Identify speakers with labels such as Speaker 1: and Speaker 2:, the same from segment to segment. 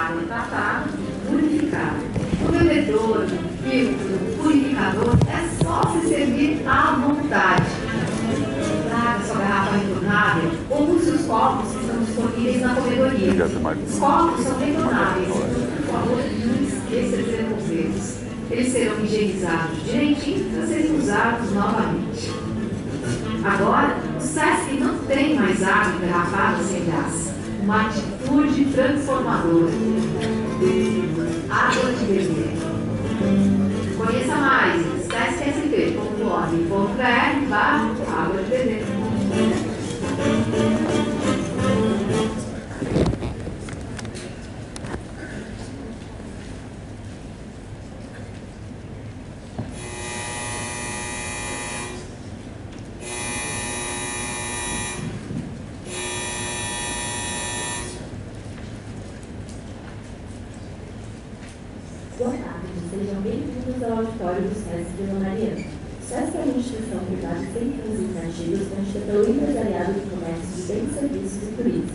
Speaker 1: água tratada, purificada. O bebedouro, filtro, purificador é só se servir à vontade. Traga sua garrafa retornável ou use os copos que estão disponíveis na comedoria. Os copos são retornáveis, por favor, não esqueça de devolvê-los. Eles serão higienizados direitinho para serem usados novamente. Agora, o Sesc não tem mais água engarrafada sem gás. Uma atitude transformadora. Água de beber. Conheça mais em sesc.org.br/água de beber.
Speaker 2: Boa tarde, sejam bem-vindos ao auditório do Sesc Vila Mariana. O Sesc é uma instituição privada sem fins lucrativos, constituída pelo empresariado do comércio de bens, serviços e turismo.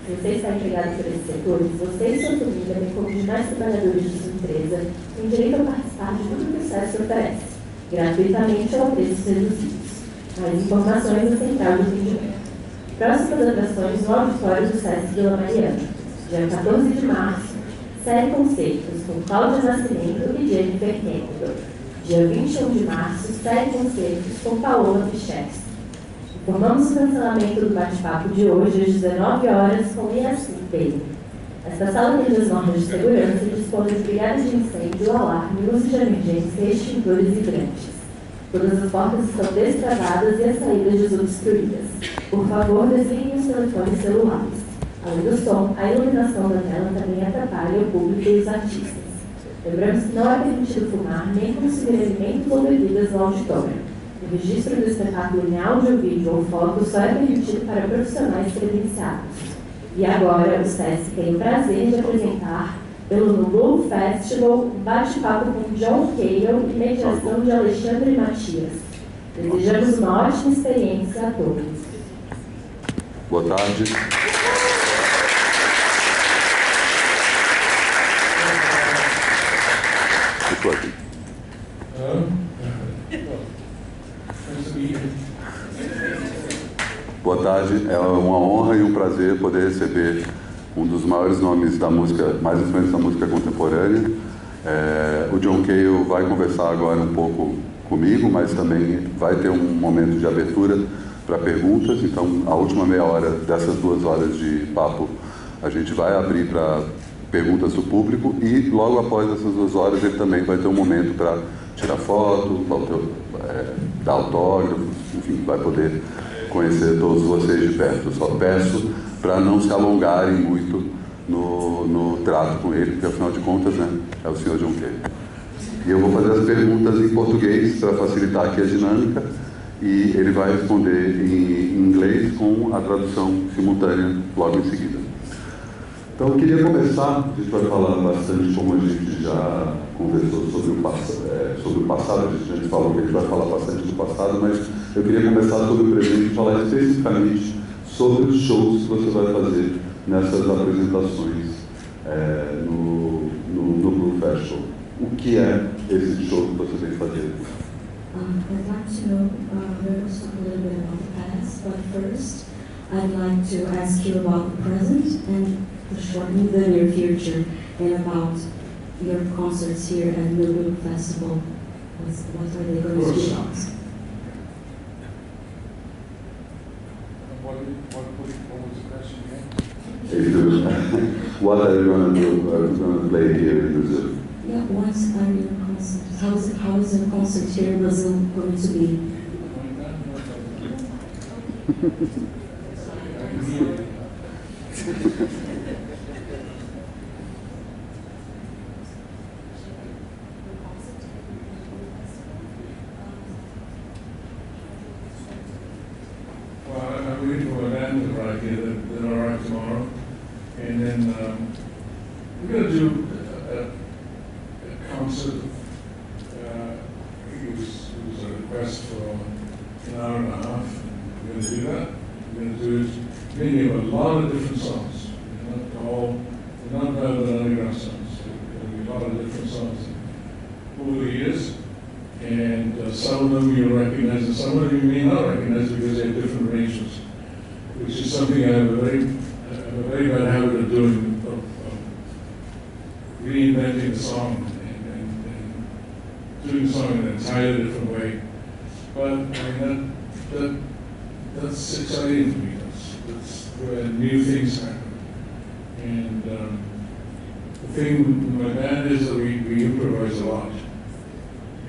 Speaker 2: Se você está empregado por esses setores, você e sua família, bem como os demais trabalhadores de sua empresa, têm direito a participar de tudo que o Sesc oferece, gratuitamente ou a preços reduzidos. Mais informações na central de atendimento. Próximas atrações no auditório do Sesc Vila Mariana, dia 14 de março. Série Conceitos, com Paulo de Nascimento e Jennifer Campbell. Dia 21 de março, série Conceitos, com Paulo de Chester. Informamos o cancelamento do bate-papo de hoje às 19 horas com Yasmin Bailey. Esta sala tem as normas de segurança e dispõe de brigadas de incêndio, alarme, luzes de emergência, extintores e hidrantes. Todas as portas estão destravadas e as saídas desobstruídas. Por favor, desliguem os telefones celulares. Além do som, a iluminação da tela também atrapalha o público e os artistas. Lembramos que não é permitido fumar nem consumir alimentos ou bebidas no auditório. O registro do espetáculo em áudio, vídeo ou foto só é permitido para profissionais credenciados. E agora, o Sesc tem o prazer de apresentar, pelo Blue Festival, um bate-papo com John Cale e mediação de Alexandre e Matias. Desejamos uma ótima experiência a todos.
Speaker 3: Boa tarde. Aqui. Boa tarde, é uma honra e um prazer poder receber um dos maiores nomes da música, mais influentes da música contemporânea. O John Cale vai conversar agora um pouco comigo, mas também vai ter um momento de abertura para perguntas. Então, a última meia hora dessas 2 horas de papo, a gente vai abrir para perguntas do público e logo após essas 2 horas ele também vai ter um momento para tirar foto, dar autógrafos, enfim, vai poder conhecer todos vocês de perto. Eu só peço para não se alongarem muito no trato com ele, porque afinal de contas, né, é o senhor John Cale. E eu vou fazer as perguntas em português para facilitar aqui a dinâmica e ele vai responder em inglês com a tradução simultânea logo em seguida. Então, eu queria começar, a gente vai falar bastante, como a gente já conversou sobre o passado, a gente falou que a gente vai falar bastante do passado, mas eu queria começar sobre o presente e falar especificamente sobre os shows que você vai fazer nessas apresentações no Blue Festival. O que é esse show que você vem fazer?
Speaker 2: I'd like to know very much a little bit about the past, but first I'd like to ask you about the present and the near future, and about your concerts here at the Blue Festival. What are they going to be about?
Speaker 4: What was the question again?
Speaker 3: What are you going to play here in Brazil?
Speaker 2: Yeah, what are your concerts? How is your concert here in Brazil going to be?
Speaker 4: I'm going to Orlando right here, that arrive tomorrow, and then we're going to do a concert. It was a request for an hour and a half. We're going to do that. We're going to do it, many of a lot of different songs. We're not other underground songs. There'll be a lot of different songs over the years, and some of them you'll recognize, and some of them you may not recognize because they have different arrangements, which is something I have a very bad habit of doing, of reinventing the song and doing the song in an entirely different way. But I mean, that's exciting to me. That's where new things happen. And the thing with my band is that we improvise a lot.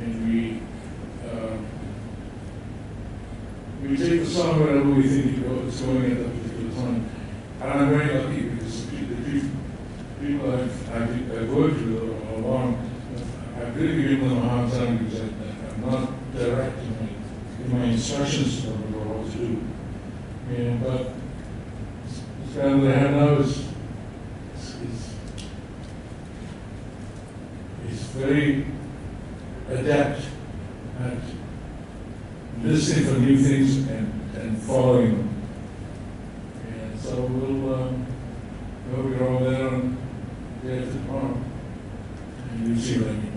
Speaker 4: And we take the song wherever we think it's going at that particular time. And I'm very lucky because the people I've worked with all along, I've really given them a hard time because I'm not direct in my instructions to them about what to do. And, but this band that I have now is very adept at listening for new things and following them. And so we'll be all there on the day after tomorrow. And you'll see what I mean.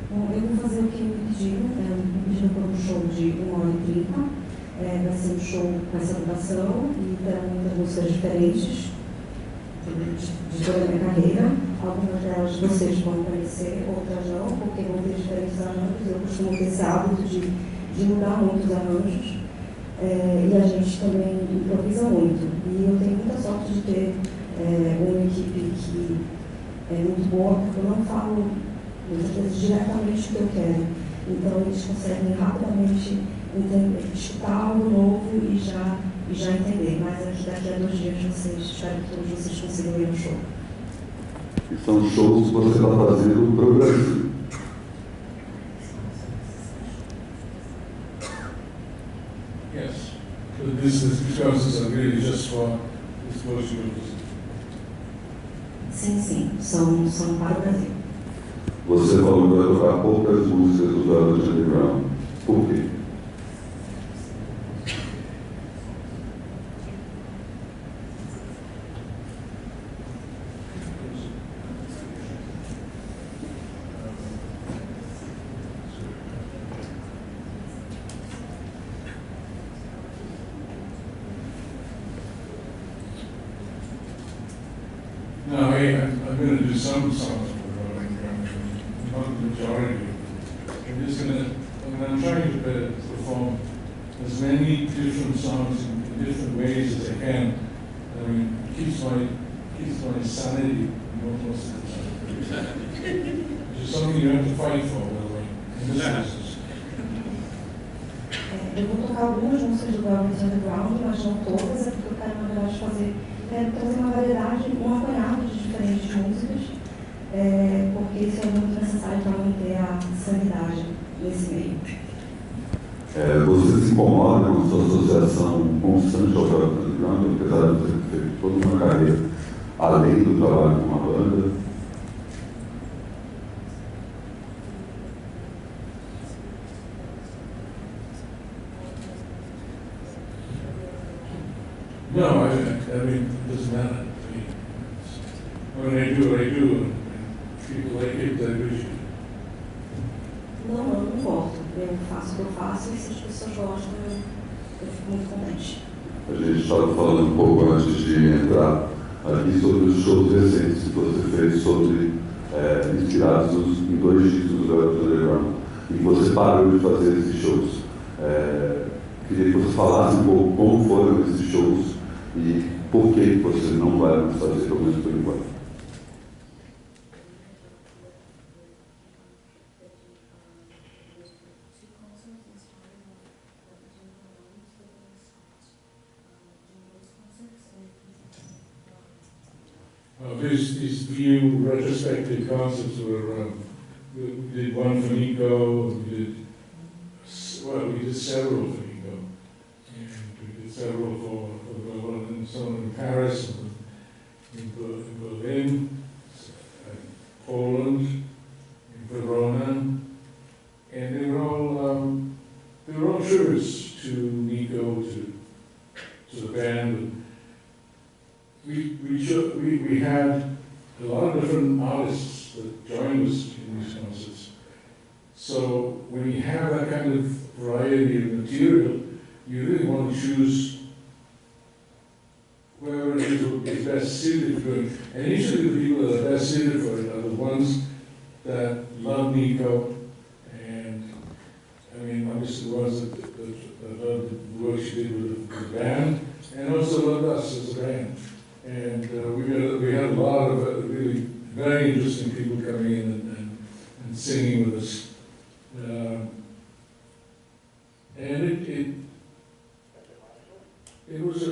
Speaker 5: Bom, eu vou fazer o que me pediram, me pediram para um show de 1h30, vai ser um show com essa duração e terão muitas músicas diferentes de toda a minha carreira. Algumas delas vocês vão conhecer, outras não, porque vão ter diferentes arranjos. Eu costumo ter esse hábito de mudar muito os arranjos, e a gente também improvisa muito. E eu tenho muita sorte de ter uma equipe que é muito boa, porque eu não falo muitas vezes diretamente o que eu quero. Então eles conseguem rapidamente escutar algo novo e já entender. Mas daqui a 2 dias espero que todos vocês consigam ir ao show.
Speaker 3: E são shows que você está fazendo para o Brasil.
Speaker 4: Yes. So these concerts are really just for this Portugal.
Speaker 5: Sim, são para o Brasil.
Speaker 3: Você falou que vai tocar poucas músicas do Velvet Underground. Por quê?
Speaker 4: No, I'm going to do some songs for Rolling Ground, not the majority. I'm trying to perform as many different songs in different ways as I can. I mean, it keeps my sanity most of the time. Which is something you have to fight for, by the way, in this instance.
Speaker 5: Eu vou tocar algumas músicas do Velvet Underground, mas não todas, é porque eu quero, na verdade, quero trazer uma variedade, um apanhado de diferentes músicas, porque isso é muito necessário para manter a sanidade nesse meio.
Speaker 3: Você se incomoda com a sua associação constante ao Velvet Underground, apesar de você ter feito toda uma carreira além do trabalho com a banda?
Speaker 4: No, I mean, it doesn't matter to me. When I do what I do, and people like it, I appreciate it.
Speaker 5: Não, eu não importo. Eu faço o que eu faço e se as pessoas gostam, eu fico muito contente.
Speaker 3: A gente estava falando um pouco antes de entrar aqui sobre os shows recentes que você fez, inspirados em 2 discos do Velvet Underground, e você parou de fazer esses shows. Queria que você falasse um pouco como foram esses shows e por que você não vai mais fazer, pelo menos por enquanto.
Speaker 4: These few retrospective concerts were, we did one for Nico, we did several for Nico, and we did several for Berlin, and some in Paris, in Berlin, Poland, in Verona, and they were all tributes to Nico, to the band. We we had a lot of different artists that joined us in these concerts. So when you have that kind of variety of material, you really want to choose whoever it is best suited for it. And usually the people that are best suited for it are the ones that love Nico, and I mean, obviously the ones that love the work she did with the band, and also loved us as a band. And we had a lot of really very interesting people coming in and singing with us. And it was a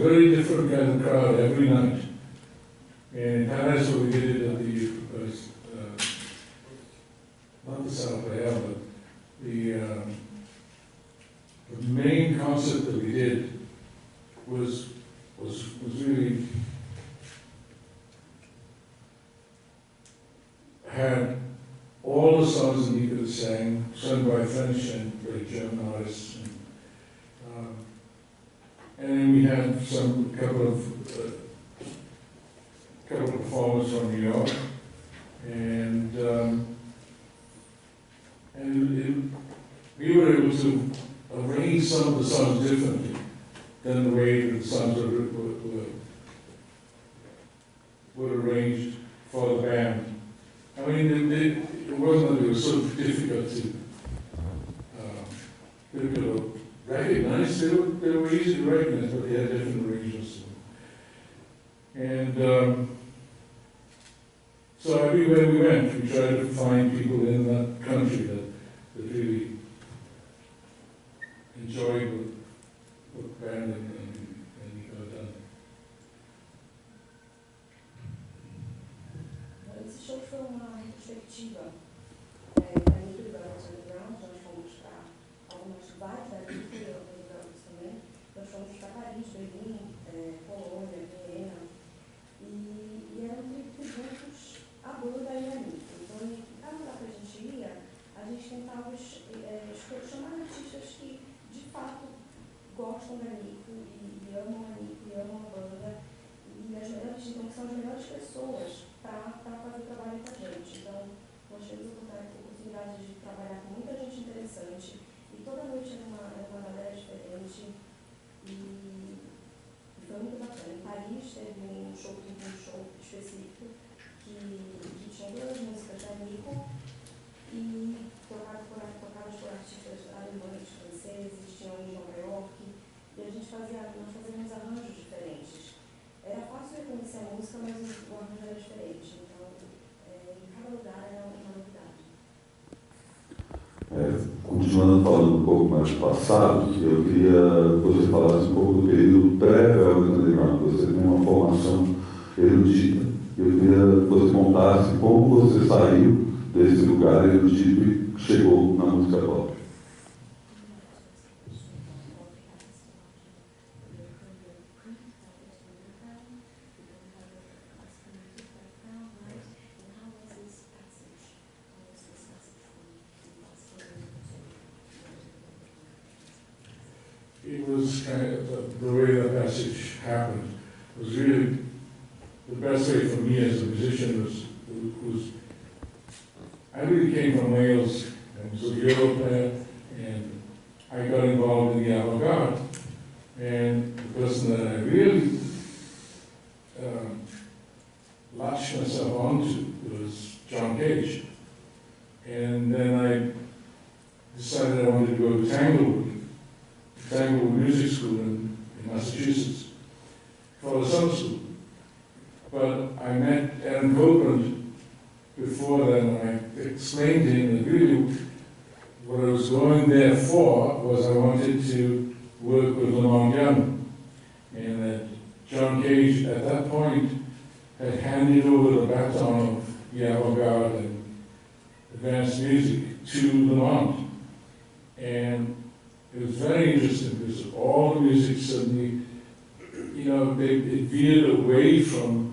Speaker 4: very different kind of crowd every night. And that's what we did it at the not the South Bay, but the main concert that we did was really had all the songs that Nico sang, sung by French and German artists. And then we had a couple of performers from New York, and we were able to arrange some of the songs differently than the way that the songs were arranged for the band. I mean, it wasn't that it was so difficult to recognize. They were easy to recognize, but they had different arrangements. And so everywhere we went, we tried to find people in that country that really enjoyed what the band and Nico had done.
Speaker 5: Esse show foi uma retrospectiva da Nico Brothers Underground. Nós fomos para vários da Nico e outros Brothers também. Nós fomos para Paris, Berlim, Polônia, Viena. E eram tributos à banda e a Nico. Então, em cada lugar que a gente ia, a gente tentava chamar artistas que, de fato, gostam da Nico e amam a Nico e amam a banda. E as melhores, então, são as melhores pessoas para fazer o trabalho com a gente. Então, nós tivemos a oportunidade de trabalhar com muita gente interessante. E toda noite era uma galera diferente. E foi muito bacana. Em Paris teve um show específico que tinha duas músicas da Nico e tocadas por artistas alemães, franceses, tinha um em Nova York. E nós fazíamos arranjos diferentes. Era fácil reconhecer a música, mas o arranjo era diferente. Então, em cada lugar era uma novidade.
Speaker 3: Continuando falando um pouco mais do passado, eu queria que você falasse um pouco do período pré-Velvet Underground. Você tem uma formação erudita. Eu queria que você contasse como você saiu desse lugar erudito e chegou na música pop.
Speaker 4: It was kind of the way that passage happened was really the best way for me as a musician was I really came from Wales and was a Euro player, and I got involved in the avant-garde, and the person that I really latched myself onto was John Cage. And then I decided I wanted to go to Tanglewood Music School in Massachusetts for the summer school. But I met Aaron Copeland before then, and I explained to him that really what I was going there for was I wanted to work with Lamont Young, and that John Cage at that point had handed over the baton of the avant-garde and advanced music to Lamont. And it was very interesting because all the music suddenly, it veered away from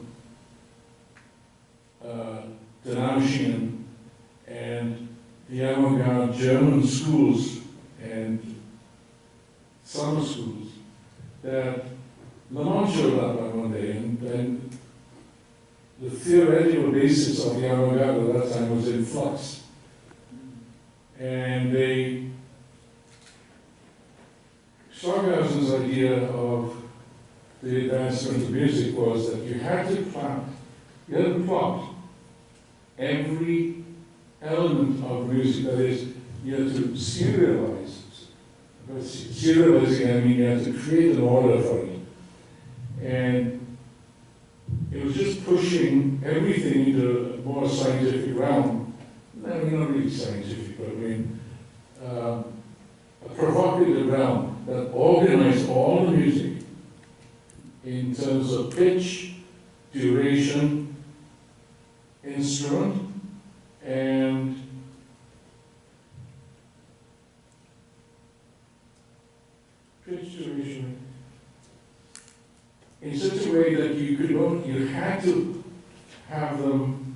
Speaker 4: Danamschian and the avant-garde German schools and summer schools that Lamont showed up one day, and the theoretical basis of the avant-garde at that time was in flux. And Stockhausen's idea of the advancement of music was that you had to plot every element of music. That is, you had to serialize. By serializing, I mean you had to create an order for it. And it was just pushing everything into a more scientific realm. I mean, not really scientific, but I mean, a provocative realm that organized all the music in terms of pitch, duration, instrument, and pitch, duration, in such a way that you had to have them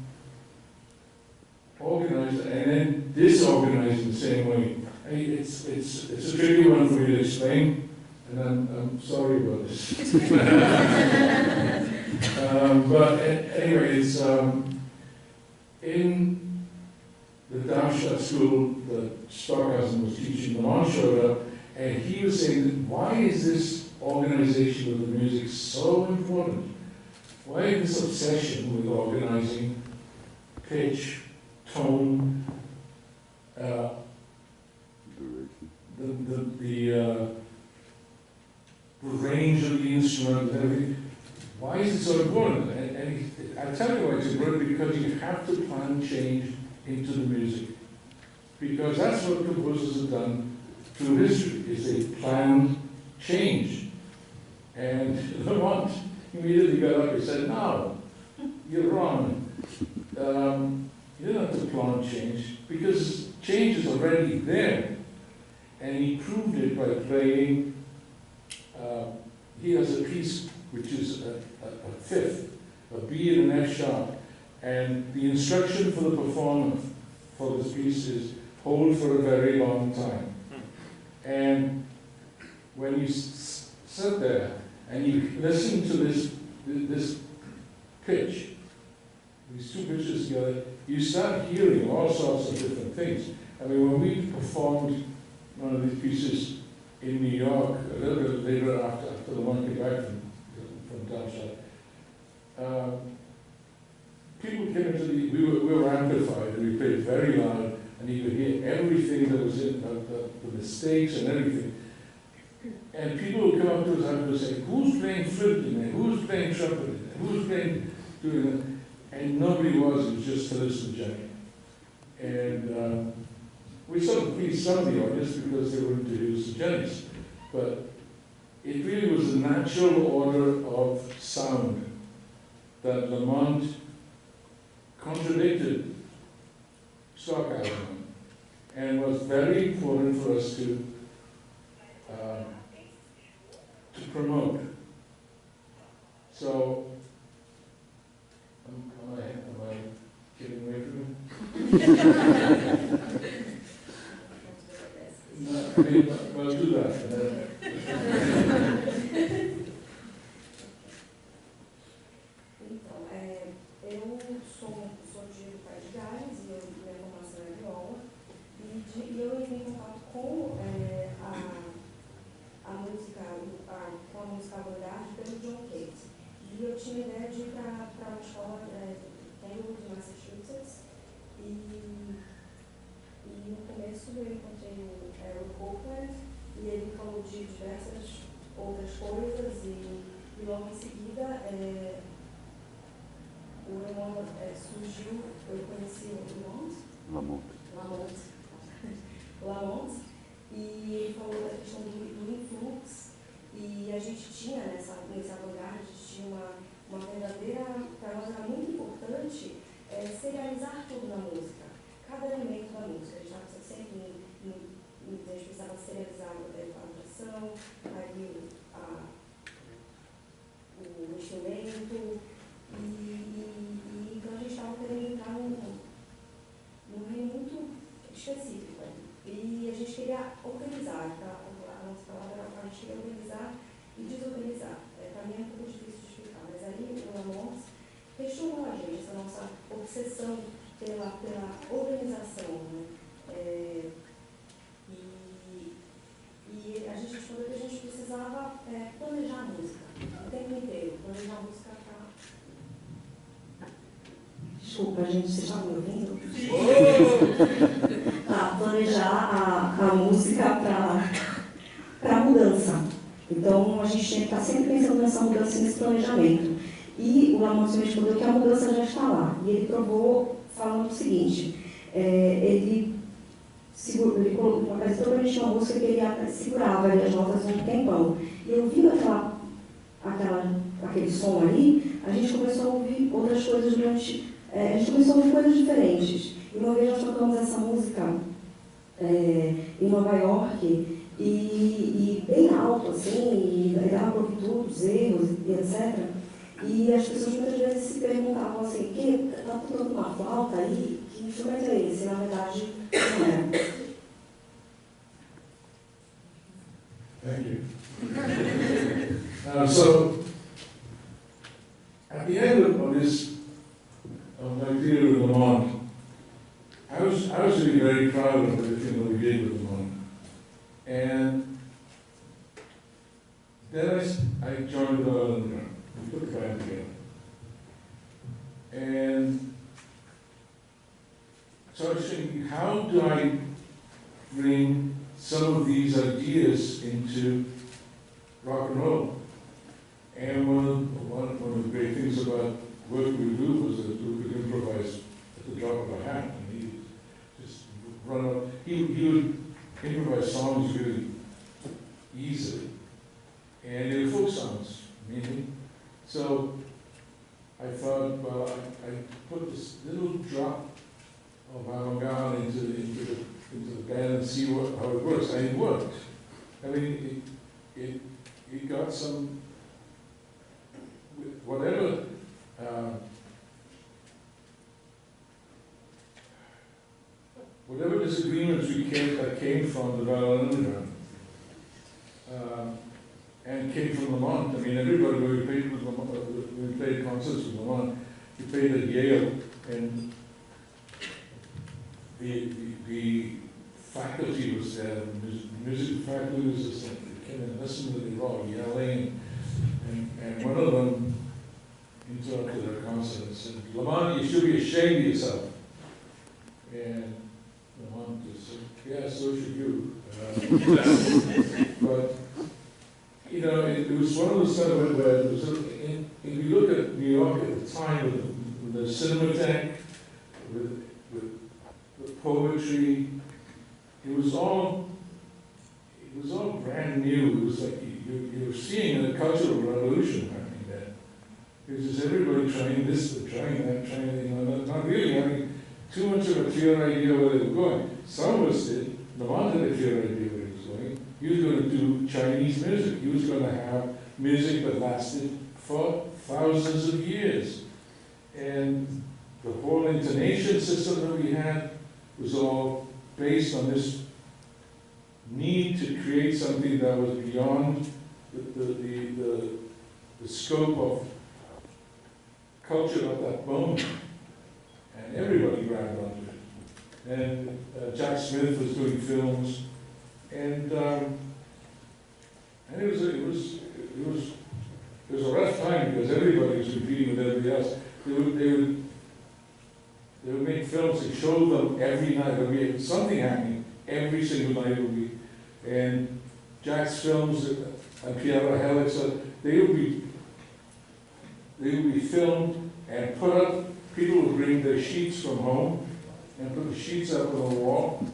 Speaker 4: organized and then disorganized in the same way. It's a tricky one for me to explain, and I'm sorry about this. But anyway, it's in the Darmstadt school that Stockhausen was teaching. Lamont showed up, and he was saying, why is this organization of the music so important? Why this obsession with organizing pitch, tone, the range of the instrument and everything? Why is it so important? And I tell you why it's important, because you have to plan change into the music. Because that's what composers have done through history, is they plan change. And Lamont immediately got up and said, no, you're wrong. You don't have to plan change, because change is already there. And he proved it by playing, he has a piece which is a fifth, a B and an F sharp. And the instruction for the performer for this piece is hold for a very long time. And when you sit there and you listen to this pitch, these two pitches together, you start hearing all sorts of different things. I mean, when we performed one of these pieces in New York, a little bit later after the one came back from Darmstadt, people came into we were amplified, and we played very loud, and you could hear everything that was in, the mistakes and everything. And people would come up to us and say, who's playing flute in there? Who's playing trumpet in there? Who's playing, doing that? And nobody was, it was just hallucinogenic. And we sort of pleased some of the audience because they were into hallucinogenics. But it really was a natural order of sound that Lamont contradicted Stockhausen, and was very important for us to promote. So, am I getting away from it? No, I mean, well, do that.
Speaker 5: Então, eu sou de Pai de Gales, e minha formação é viola, e eu entrei em contato com a música avant-garde pelo John Cale. E eu tinha a ideia de ir para uma escola Cale de Massachusetts, e no começo eu encontrei o Copeland, e ele falou de diversas outras coisas, e logo em seguida o Lamont surgiu, eu conheci o Lamont, e ele falou da questão do influxo, e a gente tinha nesse avant-garde, a gente tinha uma verdadeira, para nós era muito importante serializar tudo na música, cada elemento da música. A gente estava sempre a gente precisava serializar a notação, aí o instrumento, e então a gente estava querendo entrar num reino muito específico. E a gente queria organizar, tá? A nossa palavra era a gente queria organizar e desorganizar. Para mim é um pouco difícil de explicar. obsessão pela organização, né? E a gente descobriu que a gente precisava planejar a música o tempo inteiro, planejar a música para... Desculpa, gente, vocês estavam me ouvindo? Planejar a música para a mudança. Então, a gente tinha que estar sempre pensando nessa mudança e nesse planejamento. E o Lamont me respondeu que a mudança já está lá. E ele provou falando o seguinte, ele colocou uma casa toda uma música que ele segurava ali as notas um tempão. E ouvindo aquele som ali, a gente começou a ouvir outras coisas a gente começou a ouvir coisas diferentes. E uma vez nós tocamos essa música em Nova York, e bem alto, assim, e dava para ouvir tudo, os erros, e etc. E as pessoas muitas vezes se perguntavam assim, está tocando uma flauta aí? Que instrumento é esse? Na verdade, não é.
Speaker 4: Thank you. So, at the end of my theater with Lamont, I was really very proud of everything that we did with Lamont. And then I joined the Underground. We put the band together. And so I was thinking, how do I bring some of these ideas into rock and roll? And one of the great things about work we do was that we could improvise at the drop of a hat. And he just run up. He would improvise songs really easily. And they were folk songs, mainly. So I thought, well, I put this little drop of avant-garde into the band and see how it works. And it worked. I mean, it got some, whatever disagreements that came from the Violin Underground, and came from Lamont. I mean, everybody when we played with Lamont, we played concerts with Lamont. We played at Yale, and the faculty was there. The music faculty was just like, they came and listened to the rock yelling, and one of them interrupted our concert and said, "Lamont, you should be ashamed of yourself." And Lamont just said, "Yeah, so should you." But you know, it was one of those times where it was, if you look at New York at the time with the Cinematheque, with the poetry, it was all brand new. It was like you were seeing a cultural revolution happening there. It was just everybody trying this, trying that, you know, not really having too much of a clear idea where they were going. Some of us did. Lamont had a clear idea where he was going. He was going to do Chinese music. He was going to have music that lasted for thousands of years. And the whole intonation system that we had was all based on this need to create something that was beyond the scope of culture at that moment. And everybody grabbed onto it. And Jack Smith was doing films, and it was a rough time because everybody was competing with everybody else. They would make films and show them every night. There would be something happening every single night of the week. And Jack's films and Piero Helix, they would be filmed and put up. People would bring their sheets from home and put the sheets up on the wall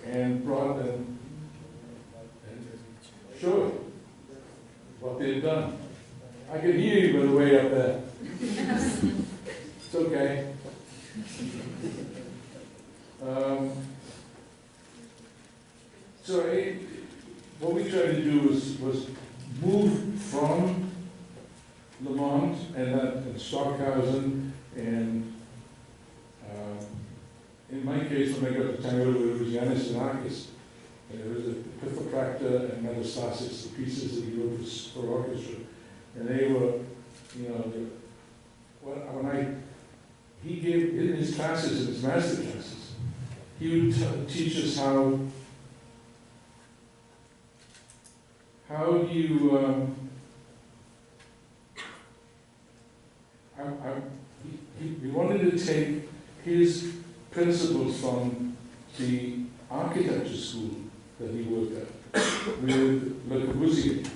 Speaker 4: and brought them and show it what they'd done. I could hear you by the way up there. It's okay. What we tried to do was move from Lamont and Stockhausen and in my case, when I got to Tango, it was Yanis Xenakis. And it was a Pithepracta and Metastasis, the pieces that he wrote for orchestra. And they were, you know, his classes, in his master classes, he would teach us how do you, he wanted to take his principles from the architecture school that he worked at with Le Corbusier.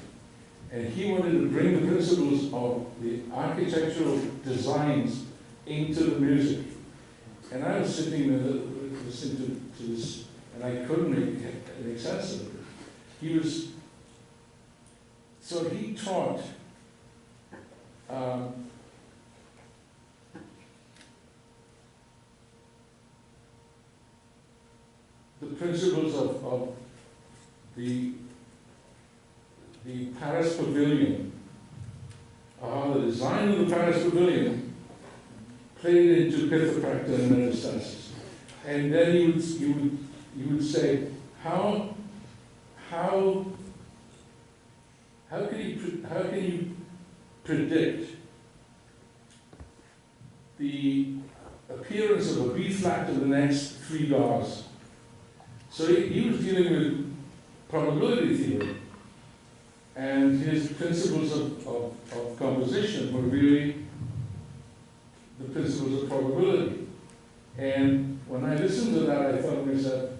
Speaker 4: And he wanted to bring the principles of the architectural designs into the music. And I was sitting there listening to this, and I couldn't make sense of it. So he taught the principles of the Paris Pavilion, the design of the Paris Pavilion played into Pithopracta and metastasis. And then he would say, how can you predict the appearance of a B flat in the next 3 bars? So he was dealing with probability theory, and his principles of composition were really the principles of probability. And when I listened to that, I thought to myself,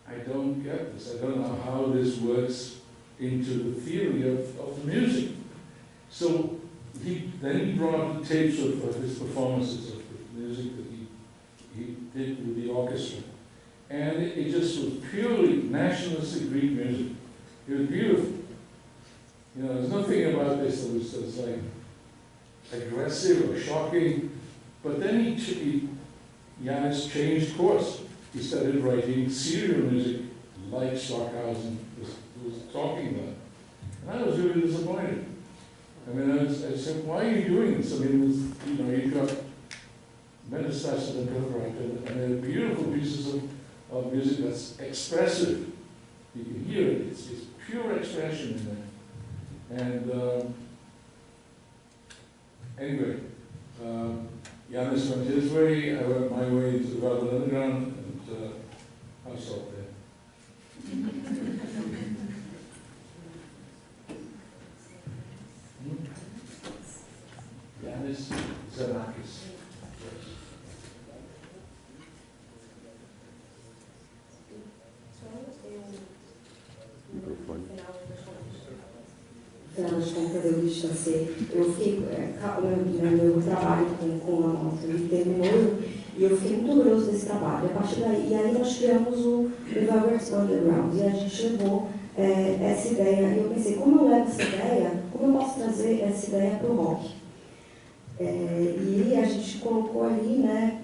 Speaker 4: I don't get this. I don't know how this works into the theory of the music. So then he brought the tapes of his performances of the music that he did with the orchestra. And it just was purely nationalistic Greek music. It was beautiful. You know, there's nothing about this that was like aggressive or shocking. But then Janis changed course. He started writing serial music like Stockhausen was talking about. And I was really disappointed. I mean, I said, why are you doing this? I mean, you've got metastasis and Pithopracta, and they're beautiful pieces of music that's expressive. You can hear it. It's pure expression in there. And anyway, Janis went his way, I went my way to the Velvet Underground, and I'll stop there. Janis Xenakis.
Speaker 5: Afinal das contas, eu distanciei. Eu fiquei, meu trabalho com a moto, ele terminou e eu fiquei muito orgulhoso desse trabalho. A partir daí, e aí nós criamos o Velvet Underground e a gente levou essa ideia. E eu pensei, como eu levo essa ideia, como eu posso trazer essa ideia para o rock? E a gente colocou ali, né,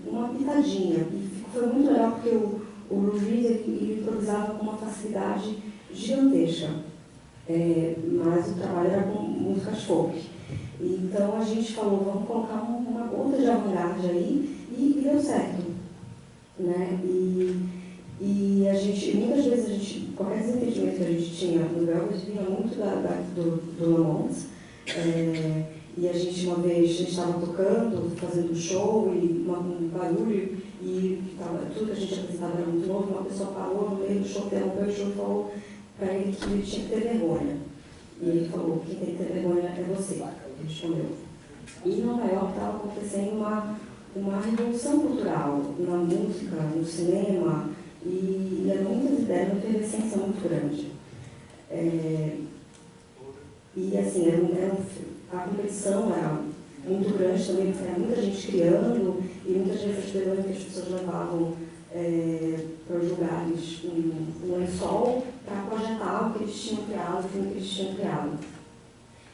Speaker 5: uma pitadinha. E foi muito legal porque o Lou Reed ele improvisava com uma facilidade gigantesca. Mas o trabalho era com músicas folk. Então a gente falou, vamos colocar uma gota de avant-garde aí, e deu certo. Né? E a gente, muitas vezes, qualquer desentendimento que a gente tinha no Velvet vinha muito do Lamont. E a gente, uma vez, a gente estava tocando, fazendo um show, e um barulho, e tudo que a gente apresentava era muito novo, uma pessoa parou no meio do show, interrompeu o show e falou para ele que ele tinha que ter vergonha. E ele falou, quem tem que ter vergonha é você, ele respondeu. E em Nova York estava acontecendo uma revolução cultural na música, no cinema, e eram muitas ideias, uma efervescência muito grande. E assim, a competição era muito grande também, era muita gente criando, e muitas vezes as vergonhas que as pessoas levavam para os lugares um lençol para projetar o que eles tinham criado, o filme que eles tinham criado.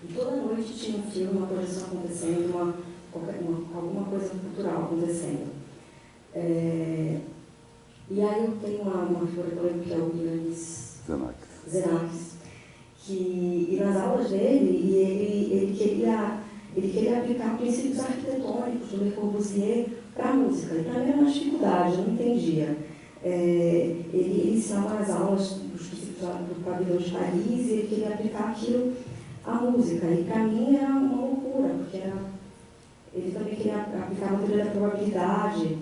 Speaker 5: E toda noite tinha um filme, uma projeção acontecendo, alguma coisa cultural acontecendo. E aí eu tenho uma figura que eu lembro que é o Janis Xenakis, e nas aulas dele, ele queria aplicar princípios arquitetônicos do Le Corbusier para a música. E para mim era uma dificuldade, eu não entendia. Ele ensinava nas aulas os princípios do pavilhão de Paris e ele queria aplicar aquilo à música. E para mim era uma loucura, porque ele também queria aplicar a teoria da novidade,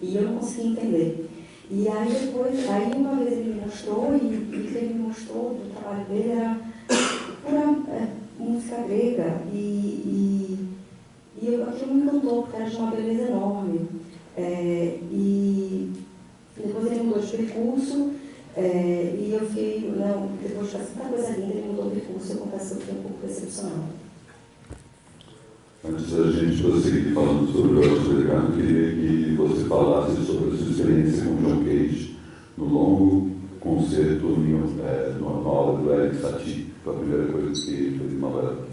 Speaker 5: e eu não conseguia entender. E aí depois, aí uma vez ele me mostrou, e o que ele me mostrou do trabalho dele era pura música grega, e aquilo me encantou, porque era de uma beleza enorme. E depois ele mudou de percurso, e eu fiquei, não, depois de tanta coisa linda, ele mudou de percurso, eu confesso que eu fiquei um pouco decepcionada.
Speaker 3: Antes da gente prosseguir falando sobre o Alexandre, eu queria que você falasse sobre a sua experiência com o John Cage no longo concerto numa aula do Eric Satie. Foi a primeira coisa que fez uma hora.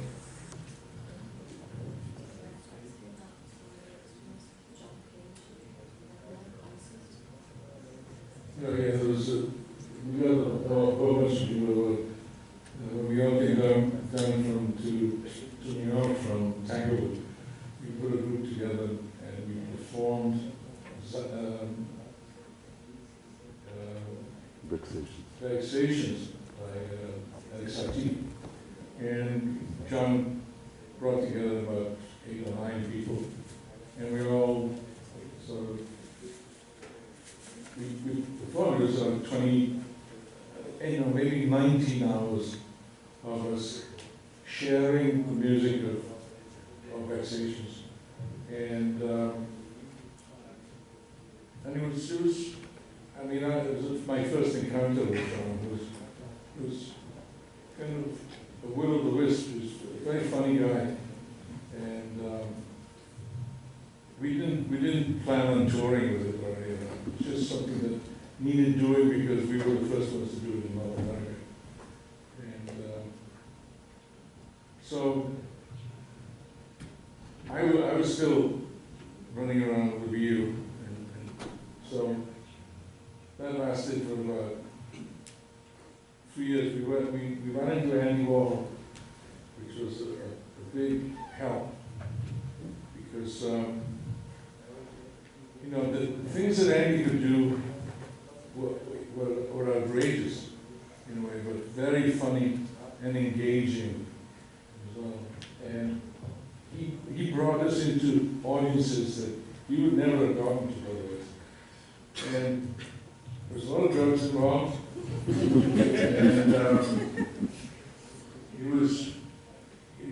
Speaker 4: Yeah, there was we got a whole bunch of people. When we all came down from to New York from Tanglewood, we put a group together and we performed Vexations by Alexandre. And John brought together about 8 or 9 people, and we all sort of we performed. It was 20, maybe 19 hours of us sharing the music of Vexations, and it was it was my first encounter with John. It was kind of a will-o'-the-wisp. He was a very funny guy, and we didn't plan on touring with it or anything. It was just something that needed doing because we were the first ones to do it in North America. And so I was still running around with you, and so that lasted for about 3 years. We ran into Andy Warhol, which was a big help, because the things that Andy could do were outrageous in a way, but very funny and engaging as well. And he brought us into audiences that you would never have gotten to otherwise. And there was a lot of drugs involved. And he was,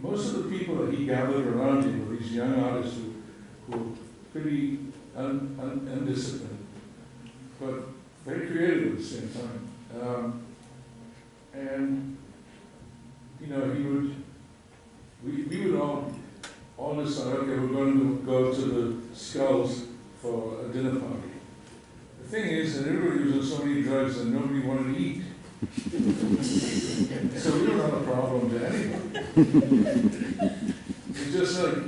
Speaker 4: most of the people that he gathered around him were these young artists who were pretty undisciplined, but very creative at the same time. And we would all decide, okay, we're going to go to the Skulls for a dinner party. The thing is that everybody was on so many drugs and nobody wanted to eat. So we were not a problem to anyone. It's just like,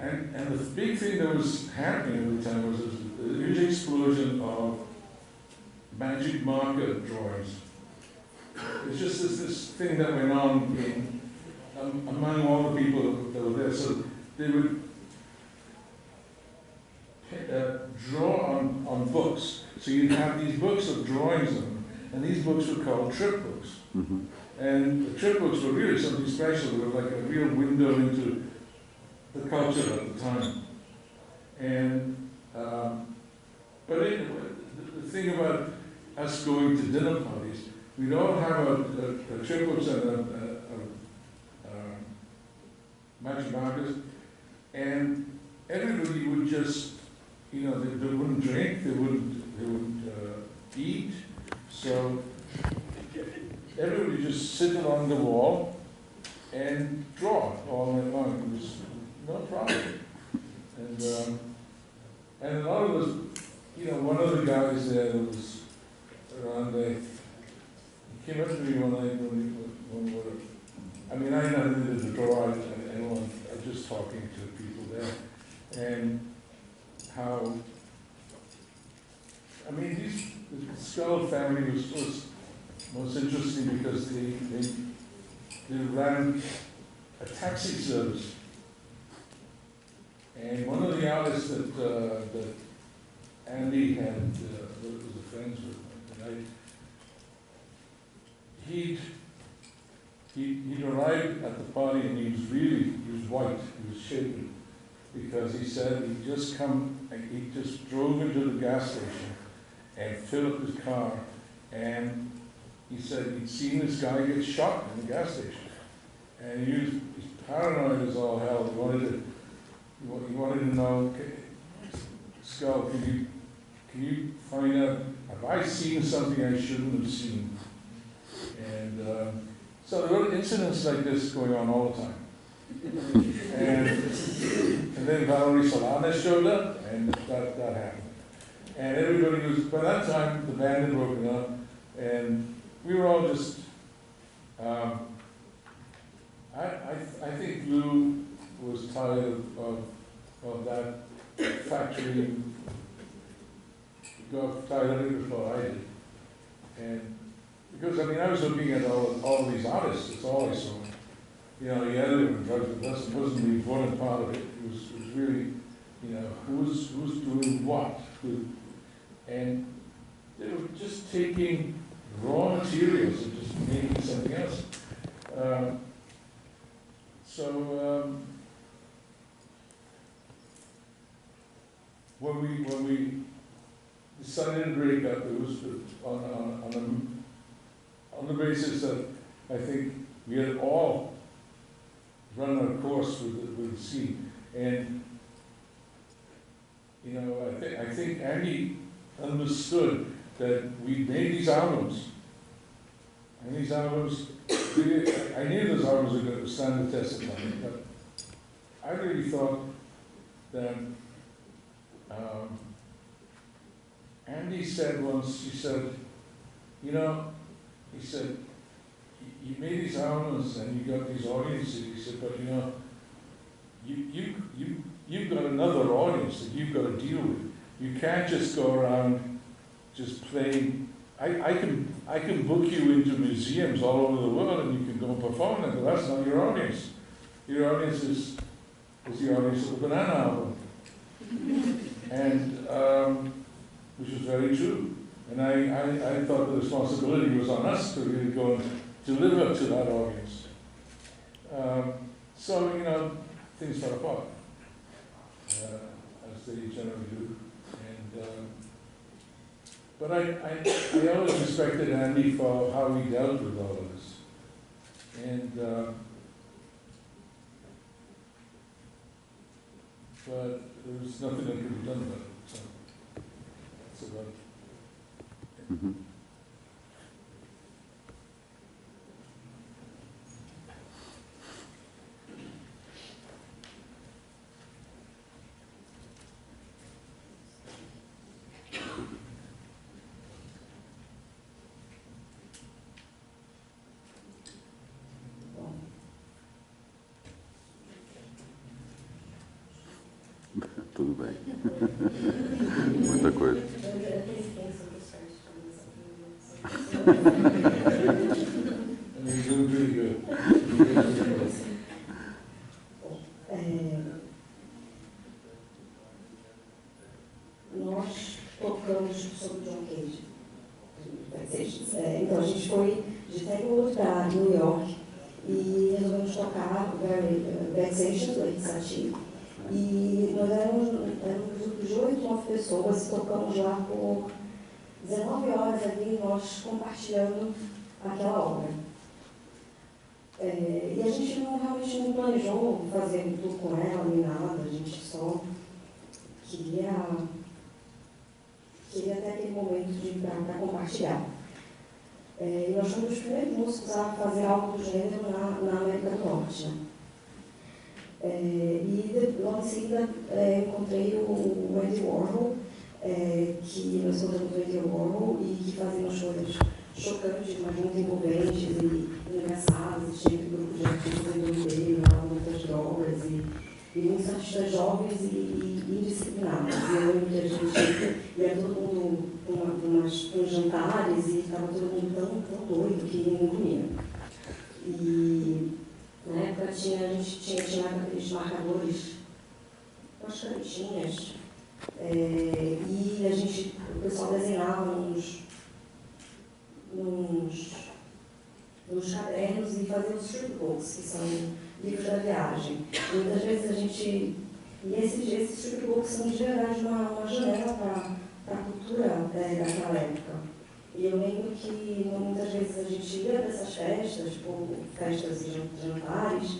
Speaker 4: and the big thing that was happening at the time was a huge explosion of magic marker drawings. It's just this thing that went on among all the people that were there. So they would draw on books. So you'd have these books of drawings on them, and these books were called trip books. Mm-hmm. And the trip books were really something special. They were like a real window into the culture at the time. And but anyway, the thing about us going to dinner parties, we'd all have a trip books and magic markers, and everybody would just, they wouldn't drink, they wouldn't eat, so everybody just sit along the wall and draw all night long. It was no problem. And a lot of us, one of the guys there was around there, he came up to me one night when we were, I never did draw anyone, I was just talking to people there, and how, the Skull family was most interesting because they ran a taxi service. And one of the artists that Andy had, was a friends with, he'd arrived at the party and he was white, he was shaking. because he said he just drove into the gas station and filled up his car, and he said he'd seen this guy get shot in the gas station. And he's paranoid as all hell. He wanted to know, Skull, can you find out, have I seen something I shouldn't have seen? And so there were incidents like this going on all the time. And then Valerie Solanas showed up, and that happened. And everybody was, by that time, the band had broken up, and we were all just, I think Lou was tired of that factory. He got tired of it before I did. And because, I mean, I was looking at all of these artists, that's all I saw. You know, the editor and drugs, but that wasn't the important part of it. It was really, you know, who's doing what. And they were just taking raw materials and just making something else. When we decided to break up, it was on the basis that I think we had all run our course with the scene. And you know, I think Andy understood that we made these albums. And these albums, I knew those albums were going to stand the test of time, but I really thought that Andy said once, he said, you know, he said, you made these albums and you got these audiences, he said, but you know, you've got another audience that you've got to deal with. You can't just go around just playing. I can book you into museums all over the world and you can go and perform them, but that's not your audience. Your audience is the audience of the Banana album. And which was very true. And I thought the responsibility was on us to really go and deliver to that audience. So, you know, things fell apart, as they generally do. And, but I always respected Andy for how he dealt with all of this. And, but there was nothing that could be done about it. So that's about it.
Speaker 3: Mm-hmm. Tudo bem. Muita coisa.
Speaker 5: Nós tocamos sobre John Cage. Então a gente foi de Tanglewood para New York e resolvemos tocar Vexations, do Sati. E nós éramos um grupo de 8, 9 pessoas e tocamos lá por 19 horas ali, nós compartilhando aquela obra. E a gente realmente não planejou fazer tudo com ela nem nada, a gente só queria ter aquele momento para compartilhar. E nós fomos os primeiros músicos a fazer algo do gênero na América do Norte. Né? E logo em seguida encontrei o Andy Warhol, que nós encontramos o Andy Warhol e que fazia umas coisas chocantes, mas muito envolventes e engraçadas, tinha um grupo de artistas em torno dele, muitas drogas e muitos artistas jovens e indisciplinados. E eu lembro que a gente ia todo mundo para uns jantares e estava todo mundo tão doido que ninguém comia. E na época a gente tinha aqueles marcadores com as canetinhas e o pessoal desenhava nos cadernos e fazia os tripbooks, que são livros da viagem. E muitas vezes a gente E esses stripbooks são, de verdade, uma janela para a cultura daquela época. E eu lembro que muitas vezes a gente ia para essas festas, tipo festas e jantares,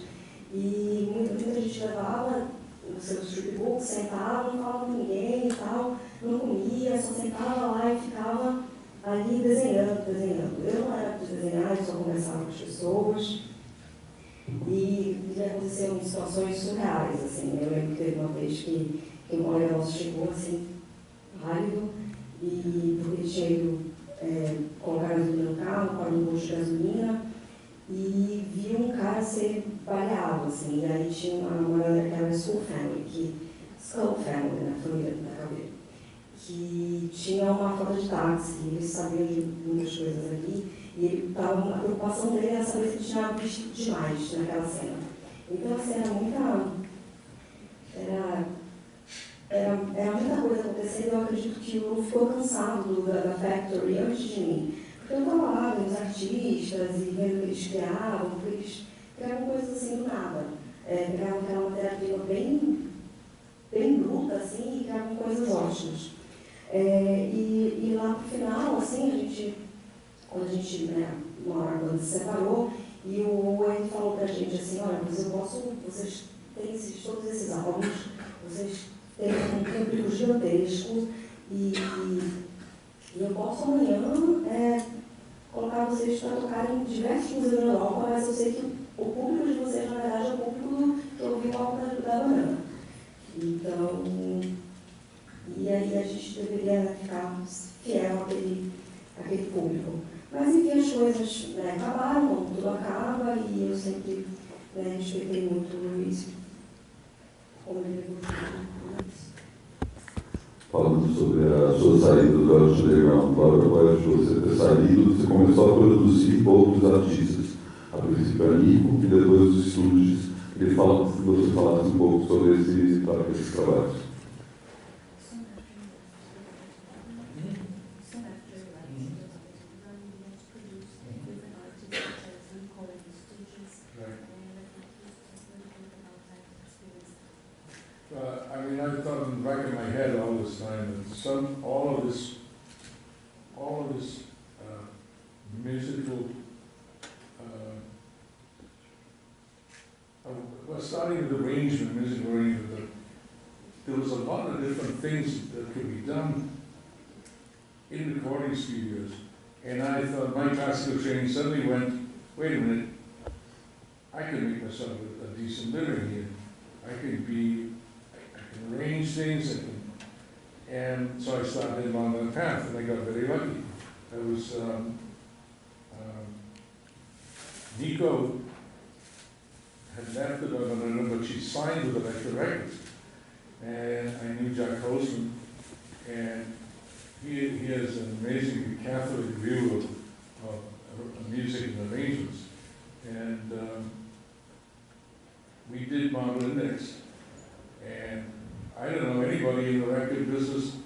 Speaker 5: e muita gente levava o seu stripbook, sentava, não falava com ninguém e tal, não comia, só sentava lá e ficava ali desenhando. Eu não era de desenhar, eu só conversava com as pessoas. E aconteceram situações surreais, assim. Eu lembro que teve uma vez que um colega nosso chegou, assim, rápido, e porque ele tinha ido colocar gasolina no carro, parou no posto de gasolina, e viu um cara ser baleado, assim. E aí tinha uma galera que era Skull Family, né, família da caveira, que tinha uma frota de táxi, eles sabiam de muitas coisas ali, e a preocupação dele era saber se ele tinha visto demais naquela cena. Então, assim, era muita coisa acontecendo. Eu acredito que o Lu ficou cansado da Factory antes de mim. Porque eu estava lá vendo os artistas e vendo o que eles criavam, porque eles criavam coisas assim do nada. Criavam aquela matéria-prima bem bruta, assim, e criavam coisas ótimas. E lá pro final, assim, quando a gente, uma hora quando se separou, e o Owen falou pra gente assim, olha, vocês têm todos esses álbuns, vocês têm um público gigantesco, e eu posso amanhã colocar vocês para tocarem em diversos museus na Europa, mas eu sei que o público de vocês, na verdade, é o público que ouviu o álbum da Banana. Então, e aí a gente deveria ficar fiel àquele público. Mas, enfim, as coisas acabaram, como tudo acaba, e eu sempre respeitei muito o Luiz. Como ele
Speaker 3: Falando sobre a sua saída do Underground Club, agora de você ter saído, você começou a produzir outros artistas. A princípio a Nico e depois os estúdios. Queria que você falasse um pouco sobre esses trabalhos.
Speaker 4: I thought in the back of my head all this time that all of this musical, starting with musical arrangement, there was a lot of different things that could be done in recording studios. And I thought my classical training suddenly went, wait a minute, I can make myself a decent living here. I can arrange things, and so I started along that path, and I got very lucky. I was, Nico had left it on but she signed with Elektra Records, and I knew Jack Holzman, and he has an amazingly Catholic view of music and arrangements, and we did Model Index, and I don't know anybody in the record business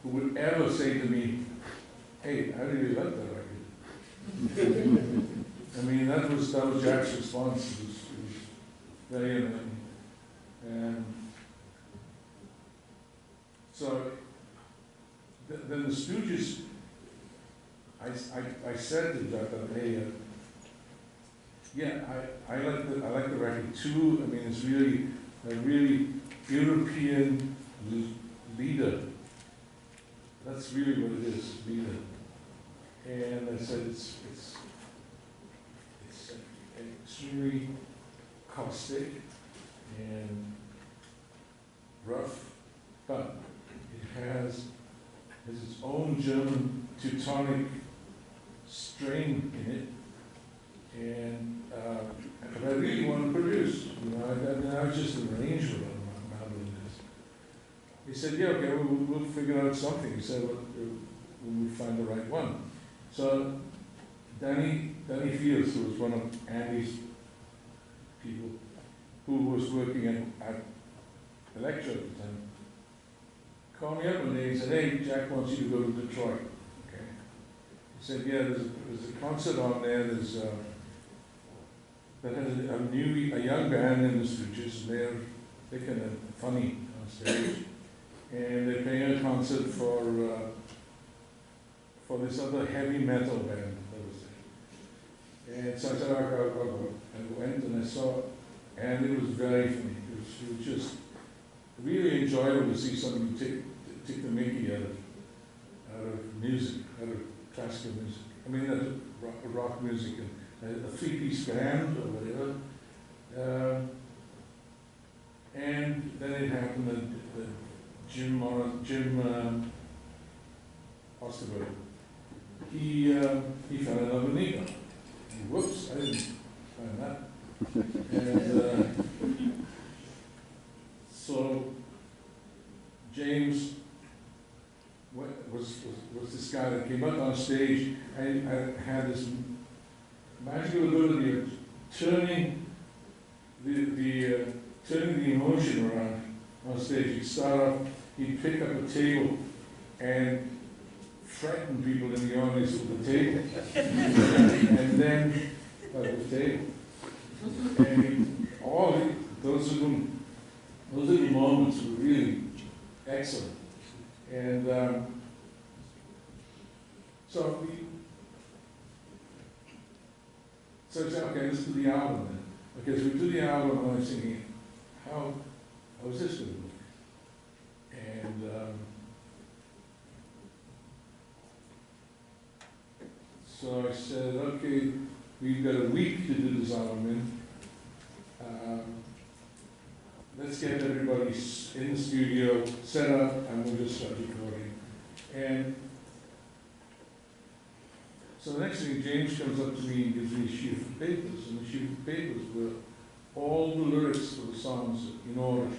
Speaker 4: who would ever say to me, hey, how do you like that record? I mean, that was Jack's response. It was very amazing. And so then the Stooges, I said to Jack that, hey, I like the record too. I mean, it's really a really European leader. That's really what it is, leader. And I said it's extremely caustic and rough, but it has its own German Teutonic strain in it. And I really want to produce. I was just an arranger on this. He said, yeah, okay, we'll figure out something. He said, when we find the right one. So Danny Fields, who was one of Andy's people, who was working at Elektra at the time, called me up one day and said, hey, Jack wants you to go to Detroit. Okay. He said, yeah, there's a concert on there. That has a young band in the Stooges, and they're kind of funny on stage. And they're playing a concert for this other heavy metal band that was there. And so I said, I'll go. And I went and I saw it, and it was very funny. It was just really enjoyable to see somebody take the mickey out of music, out of classical music. I mean, out of rock music, and a three-piece band or whatever. And then it happened that Jim Osterberg, he fell in love with Nika. And whoops, I didn't find that. And so James was this guy that came up on stage and had this magical ability of turning the emotion around on stage. He'd start off, he'd pick up a table and threaten people in the audience with the table. And then, the table. And those little moments were really excellent. And so I said, okay, let's do the album then. Okay, so we do the album, and I was thinking, how is this going to look? And so I said, okay, we've got a week to do this album in. Let's get everybody in the studio, set up, and we'll just start recording. And so the next thing, James comes up to me and gives me a sheet of papers, and the sheet of papers were all the lyrics for the songs in order.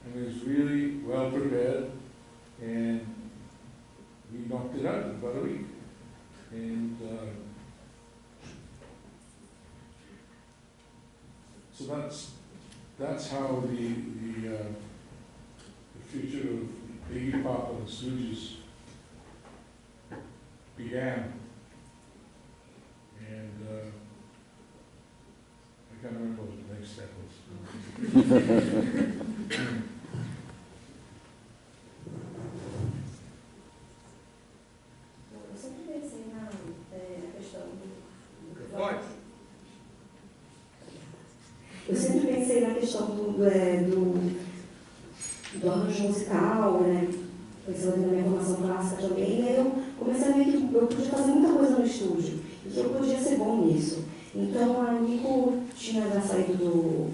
Speaker 4: And it was really well prepared, and we knocked it out in about a week. And so that's how the future of Iggy Pop and the Stooges began. And I can't remember what the next step was.
Speaker 5: Eu sempre pensei na questão do...
Speaker 4: Pode.
Speaker 5: Eu sempre pensei na questão do arranjo musical, né? Pensando na minha formação clássica também, e aí eu comecei a ver que eu podia fazer muita coisa no estúdio, e que eu podia ser bom nisso. Então a Nico tinha já saído do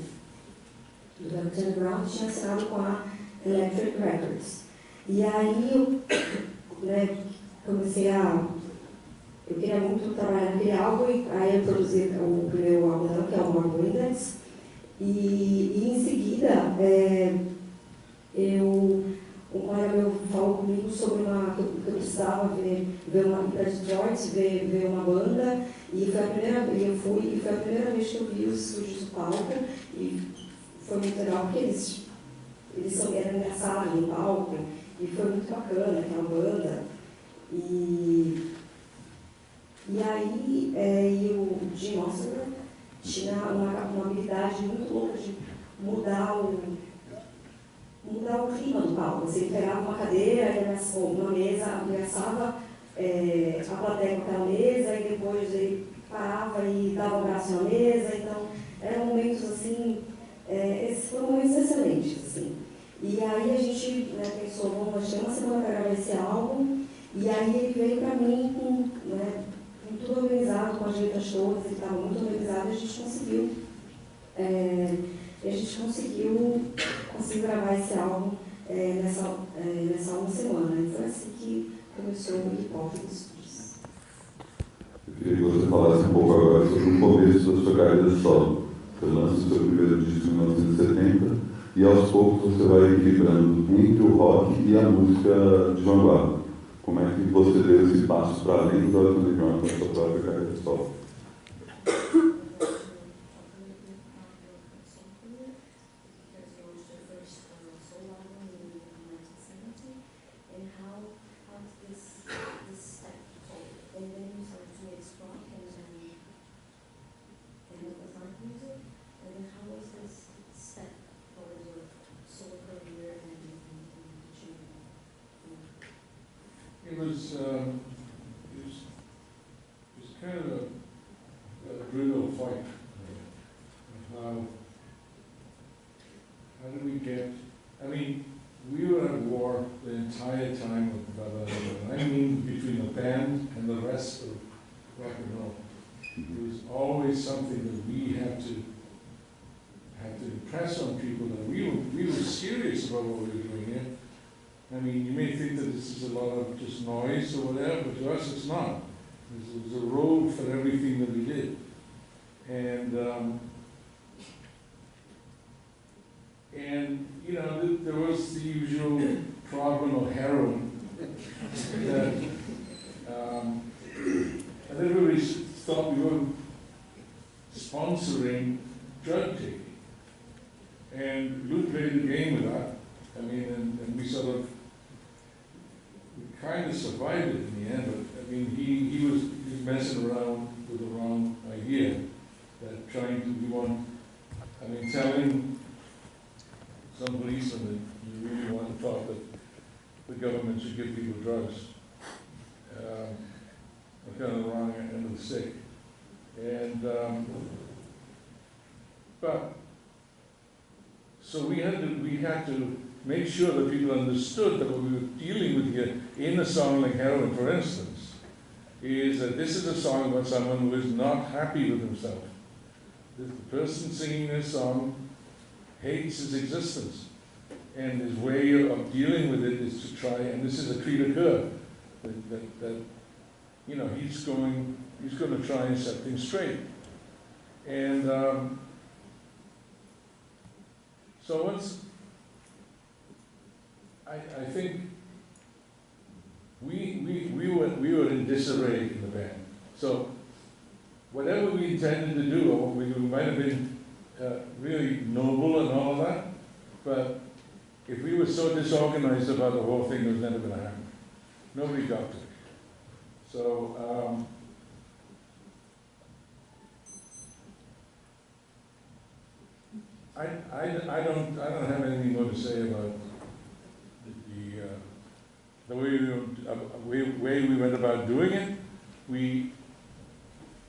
Speaker 5: Alexandre Brown, tinha assinado com a Electric Records. E aí eu comecei a... Eu queria muito trabalhar naquele álbum, e aí eu produzi o primeiro álbum dela, que é o More Windows. E em seguida, um colega meu falou comigo sobre que eu precisava ir para Detroit, ver uma banda, e foi a primeira vez que eu vi os estúdios do palco, e foi muito legal, porque eles eram engraçados no palco, e foi muito bacana aquela banda. E aí o Jim Osterberg tinha uma habilidade muito louca de mudar o clima do palco. Você pegava uma cadeira, uma mesa, ameaçava a plateia com aquela mesa, e depois ele parava e dava um abraço na mesa. Então, eram momentos assim, esses foram momentos excelentes. Assim. E aí a gente pensou, bom, nós temos uma semana para gravar esse álbum, e aí ele veio para mim com tudo organizado, com as letras todas, ele estava muito organizado, e a gente conseguiu gravar esse álbum nessa uma semana. E foi assim que começou o hip hop dos estúdios.
Speaker 3: Eu queria que você falasse um pouco agora sobre o começo da sua carreira solo. Você lança o seu primeiro disco em 1970 e aos poucos você vai equilibrando entre o rock e a música de vanguarda. Como é que você deu esse passo para além do underground com a sua própria carreira solo?
Speaker 4: was kind of a brutal fight. How did we get? I mean, we were at war the entire time with Baba. I mean, between the band and the rest of rock and roll. It was always something that we had to impress on people that we were serious about what we were doing here. I mean, you may think that this is a lot of just noise or whatever, but to us it's not. It was a road for everything that we did. And you know, there was the usual problem of heroin. And everybody thought we were sponsoring drug taking. And Luke played the game with that. I mean, and we sort of, we kind of survived it in the end, but I mean, he was messing around with the wrong idea, that trying to, telling some policeman that you really want to talk that the government should give people drugs. Kind of the wrong end of the stick. And, but, so we had to make sure that people understood that what we were dealing with here in a song like Heroin, for instance, is that this is a song about someone who is not happy with himself. The person singing this song hates his existence. And his way of dealing with it is to try, and this is a cri de coeur, that you know, he's going to try and set things straight. And so once, I think we were in disarray in the band. So whatever we intended to do, or we might have been really noble and all of that, but if we were so disorganized about the whole thing, it was never going to happen. Nobody got to it. So I don't have anything more to say about the way we went about doing it. We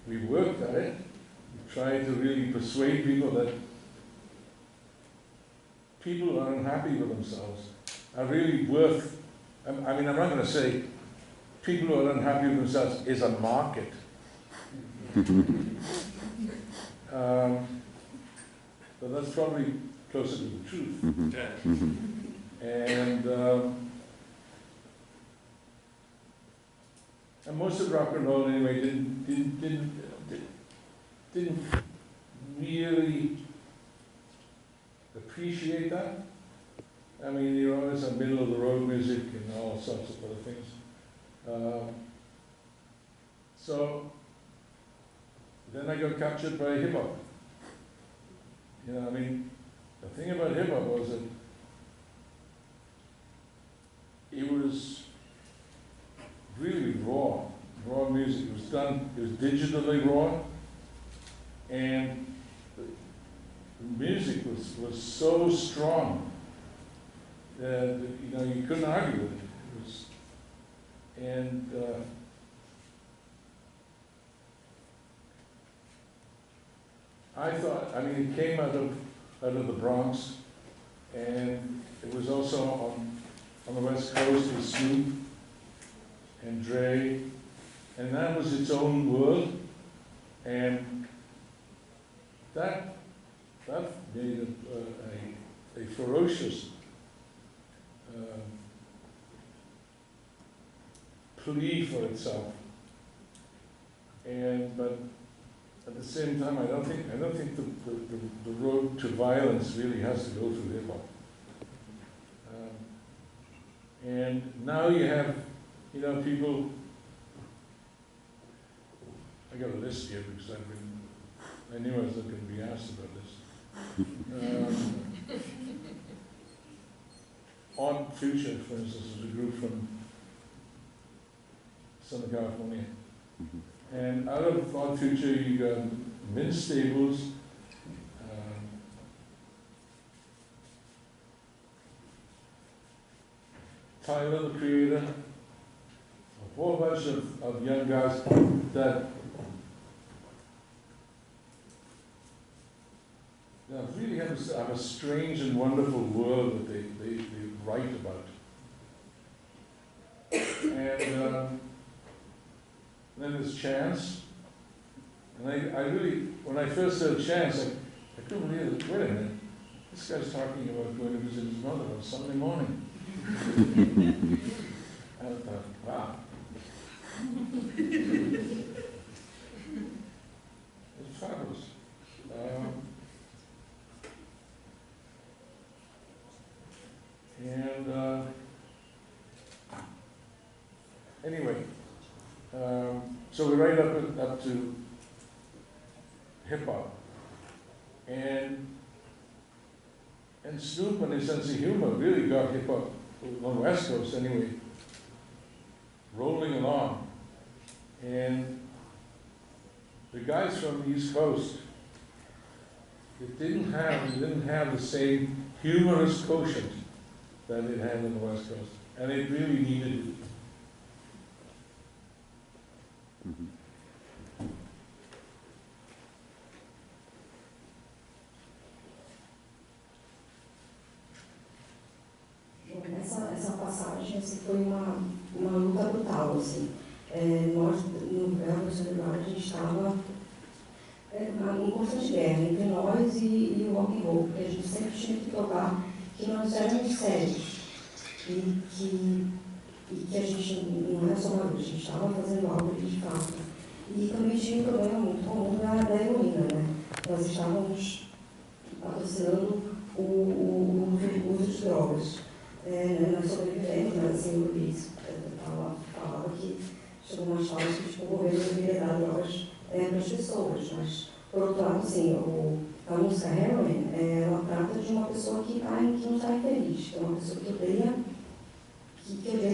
Speaker 4: worked at it. We tried to really persuade people that people who are unhappy with themselves are really worth. I mean, I'm not going to say people who are unhappy with themselves is a market. But that's probably closer to the truth. And most of rock and roll anyway didn't really appreciate that. I mean, you're always in the middle of the road music and all sorts of other things. So then I got captured by hip hop. You know, I mean, the thing about hip hop was that it was really raw music. It was digitally raw, and the music was so strong that, you know, you couldn't argue with it. And I thought, I mean, it came out of the Bronx, and it was also on the West Coast with Snoop and Dre, and that was its own world, and that made a ferocious plea for itself. But at the same time, I don't think the road to violence really has to go through hip hop. And now you have, you know, people. I got a list here because I knew I was not going to be asked about this. Odd Future, for instance, is a group from Southern California. And out of Odd Future, you got Vince Staples, Tyler, the Creator, whole bunch of young guys that really have a strange and wonderful world that they write about. And then there's Chance. And I really, when I first heard Chance, I couldn't believe it. Wait a minute, this guy's talking about going to visit his mother on Sunday morning. I thought, wow. It's fabulous. Anyway, so we right up to hip hop, and Snoop and his sense of humor really got hip hop on the West Coast anyway, rolling along, and the guys from the East Coast, it didn't have the same humorous quotient that it had on the West Coast, and it really needed it.
Speaker 3: Mm-hmm.
Speaker 5: Essa passagem assim, foi uma luta brutal. Assim. Nós, no Alexandre, a gente estava em constante guerra entre nós e o rock and roll, porque a gente sempre tinha que provar que nós éramos sérios e que a gente não era só barulho, a gente estava fazendo algo de fato. E também tinha um problema muito comum da heroína, né? Nós estávamos patrocinando o uso de drogas. Nós sobrevivemos, mas assim, o Luiz falava que chegou umas falas que o governo deveria dar drogas para as pessoas, mas, por outro lado, assim, a música Heroin, ela trata de uma pessoa que não está infeliz, que é uma pessoa que odeia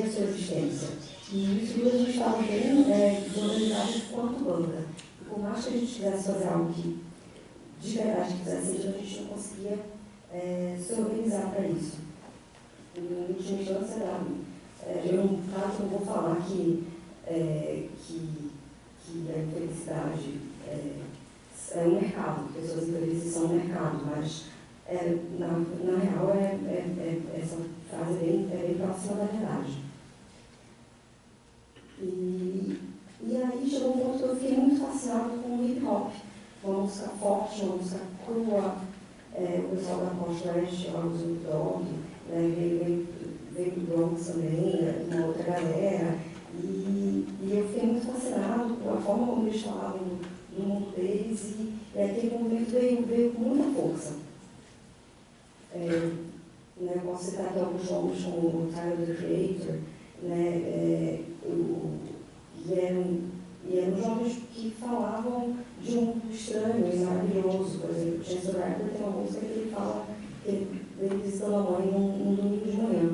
Speaker 5: a sua existência. E isso tudo a gente estava bem desorganizado quanto banda. E por mais que a gente quisesse fazer algo que de verdade quisesse, a gente não conseguia se organizar para isso. Em última instância, eu não vou falar que a infelicidade é um mercado, pessoas infelizes são um mercado, mas na real essa frase é bem próxima da verdade. E aí chegou um ponto que eu fiquei muito fascinado com o hip hop, uma música forte, uma música crua, o pessoal da Costa Oeste, lá o Snoop Dogg, veio do Bronx também, uma outra galera, e eu fiquei muito fascinado com a forma como eles falavam do mundo deles, e aquele movimento veio com muita força. Posso citar aqui alguns nomes como o Tyler, the Creator, e eram jovens que falavam de um mundo estranho e maravilhoso. Por exemplo, o Chance the Rapper tem uma música que ele fala ele visitando a mãe num domingo de manhã.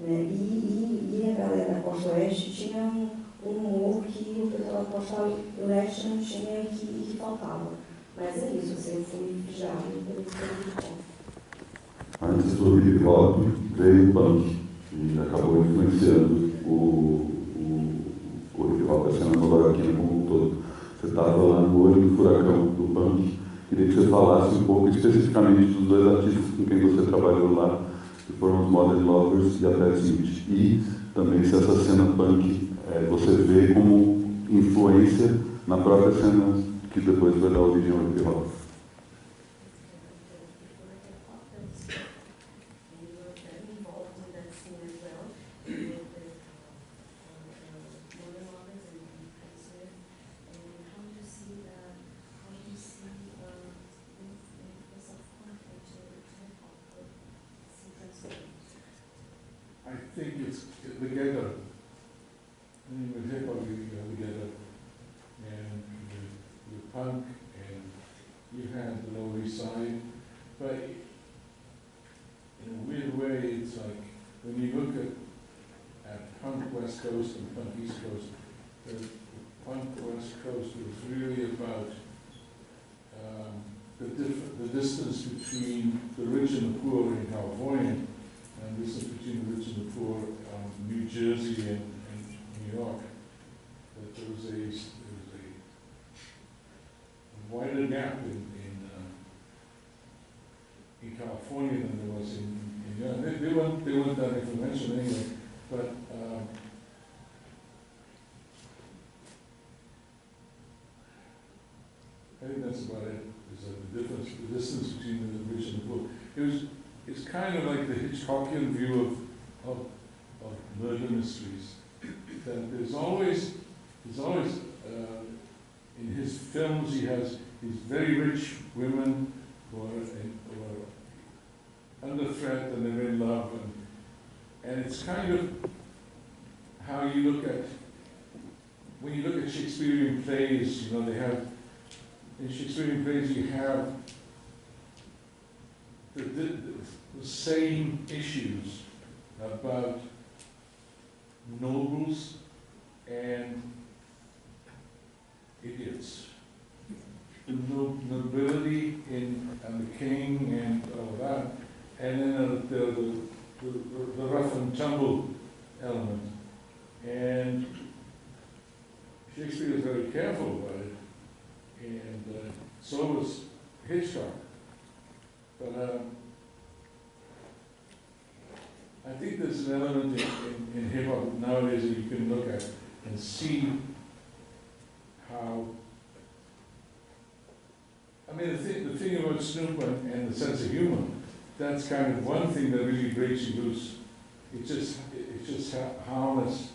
Speaker 5: E a galera da Costa Oeste tinha um humor que o pessoal da Costa Leste não tinha e que faltava. Mas é isso, assim, eu fui vigiado pelo hip hop.
Speaker 3: Antes do hip hop veio o punk e acabou influenciando o hip hop, a cena nova-iorquina como um todo. Você estava lá no olho do furacão do punk. Queria que você falasse um pouco especificamente dos dois artistas com quem você trabalhou lá, que foram os Modern Lovers e a Bad Smith. E também se essa cena punk você vê como influência na própria cena que depois vai dar origem ao hip hop.
Speaker 4: I think it's the ghetto. With hip hop, you have the ghetto, and the punk, and you have the Lower East Side. But in a weird way, it's like when you look at punk West Coast and punk East Coast, the punk West Coast was really about the distance between the rich and the poor in California, and the distance between the rich and the poor New Jersey and New York, that there was a wider gap in California than there was in New York. They weren't that influential anyway, but I think that's about it. There's the distance between the bridge and the book. It's kind of like the Hitchcockian view of murder mysteries. That there's always in his films he has these very rich women who are under threat and they're in love, and it's kind of how you look at when you look at Shakespearean plays. You know, they have in Shakespearean plays you have the same issues about nobles and idiots. The nobility and the king and all that, and then the rough and tumble element. And Shakespeare is very careful about it, and so was Hitchcock. But I think there's an element in hip-hop nowadays that you can look at and see how, I mean, the thing about Snoop and the sense of humor, that's kind of one thing that really breaks you loose. It's just harmless,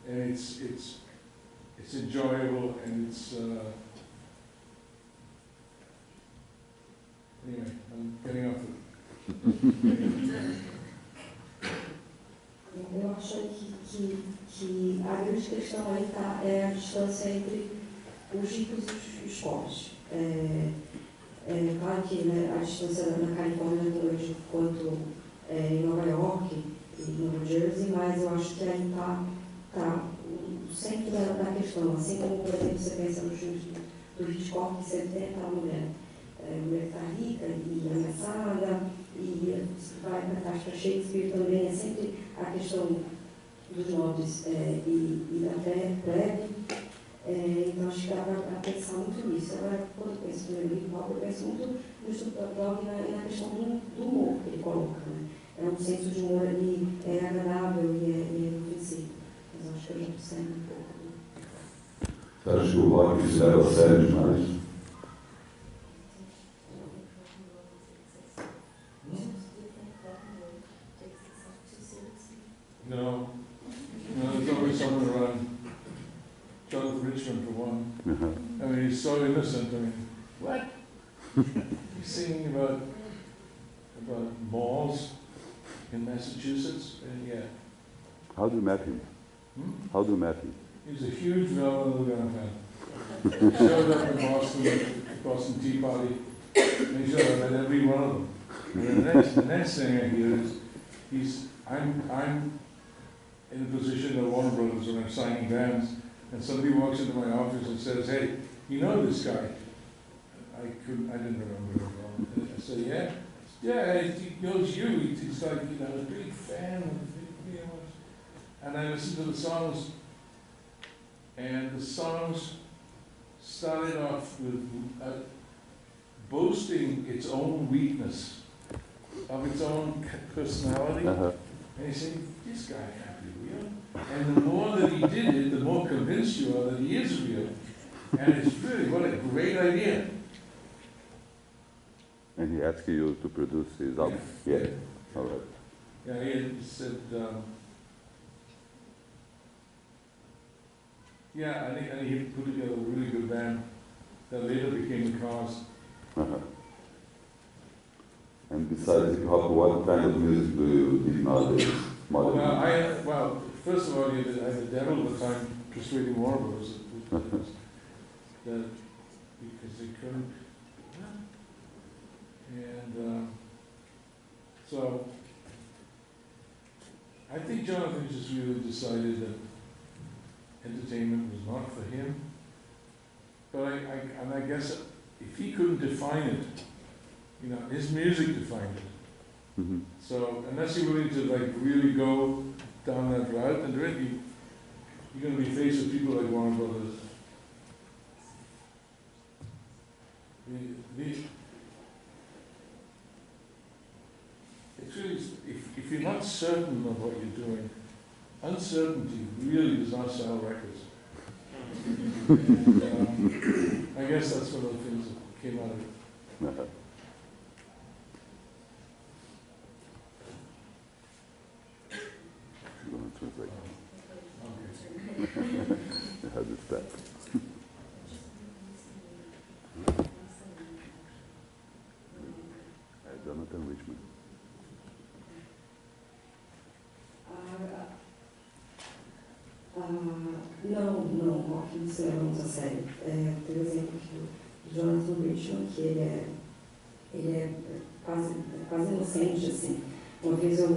Speaker 4: and it's enjoyable, and it's anyway, I'm getting off it.
Speaker 5: Eu acho que a grande questão aí é a distância entre os ricos e os pobres. Claro que, né, a distância na Califórnia não é tão grande quanto em Nova York e no New Jersey, mas eu acho que aí está o centro da questão. Assim como, por exemplo, você pensa nos filmes do Hitchcock, que sempre tem aquela mulher que está rica e ameaçada, e vai para Shakespeare também, é sempre a questão dos nobres e da plebe. Então acho que dá para pensar muito nisso. Agora, quando eu penso no livro, eu penso muito no Snoop Dogg e na questão do humor que ele coloca, né? É um senso de humor ali, é agradável e é inofensivo. Mas eu acho que eu já estou saindo um pouco.
Speaker 3: Você acha que o rock se leva a sério demais?
Speaker 4: No, there's always someone around. Jonathan Richman, for one. I mean, he's so innocent. I mean, what? He's singing about malls in Massachusetts, and yeah.
Speaker 3: How do you met him? How do you met him?
Speaker 4: He's a huge Velvet Underground fan. Showed up in Boston at the Boston Tea Party, and he showed up at every one of them. And the next thing I hear is, I'm in the position of Warner Brothers when I'm signing bands, and somebody walks into my office and says, "Hey, you know this guy?" I didn't remember him well. I said, "Yeah, he knows you. He's like, you know, a big fan of the videos." And I listened to the songs, and the songs started off with boasting its own weakness, of its own personality. And you say, this guy can't be real. And the more that he did it, the more convinced you are that he is real. And it's really, what a great idea.
Speaker 3: And he asked you to produce his album? Yeah. All right.
Speaker 4: Yeah, he said, and he put together a really good band that later became the Cars.
Speaker 3: And besides hip hop, what kind of music do you do nowadays?
Speaker 4: Well, first of all, I had the devil of the time persuading Warner Bros. that because they couldn't. And so I think Jonathan just really decided that entertainment was not for him. But I guess if he couldn't define it, you know, his music defined it. So unless you're willing to like really go down that route and really, you're going to be faced with people like Warner Brothers. It's really, if you're not certain of what you're doing, uncertainty really does not sell records. And, I guess that's one of the things that came out of it.
Speaker 3: Jonathan Richmond.
Speaker 5: Não, aqui você leva muito a sério. Tem o exemplo do Jonathan Richmond, que ele é quase inocente, assim. Uma vez eu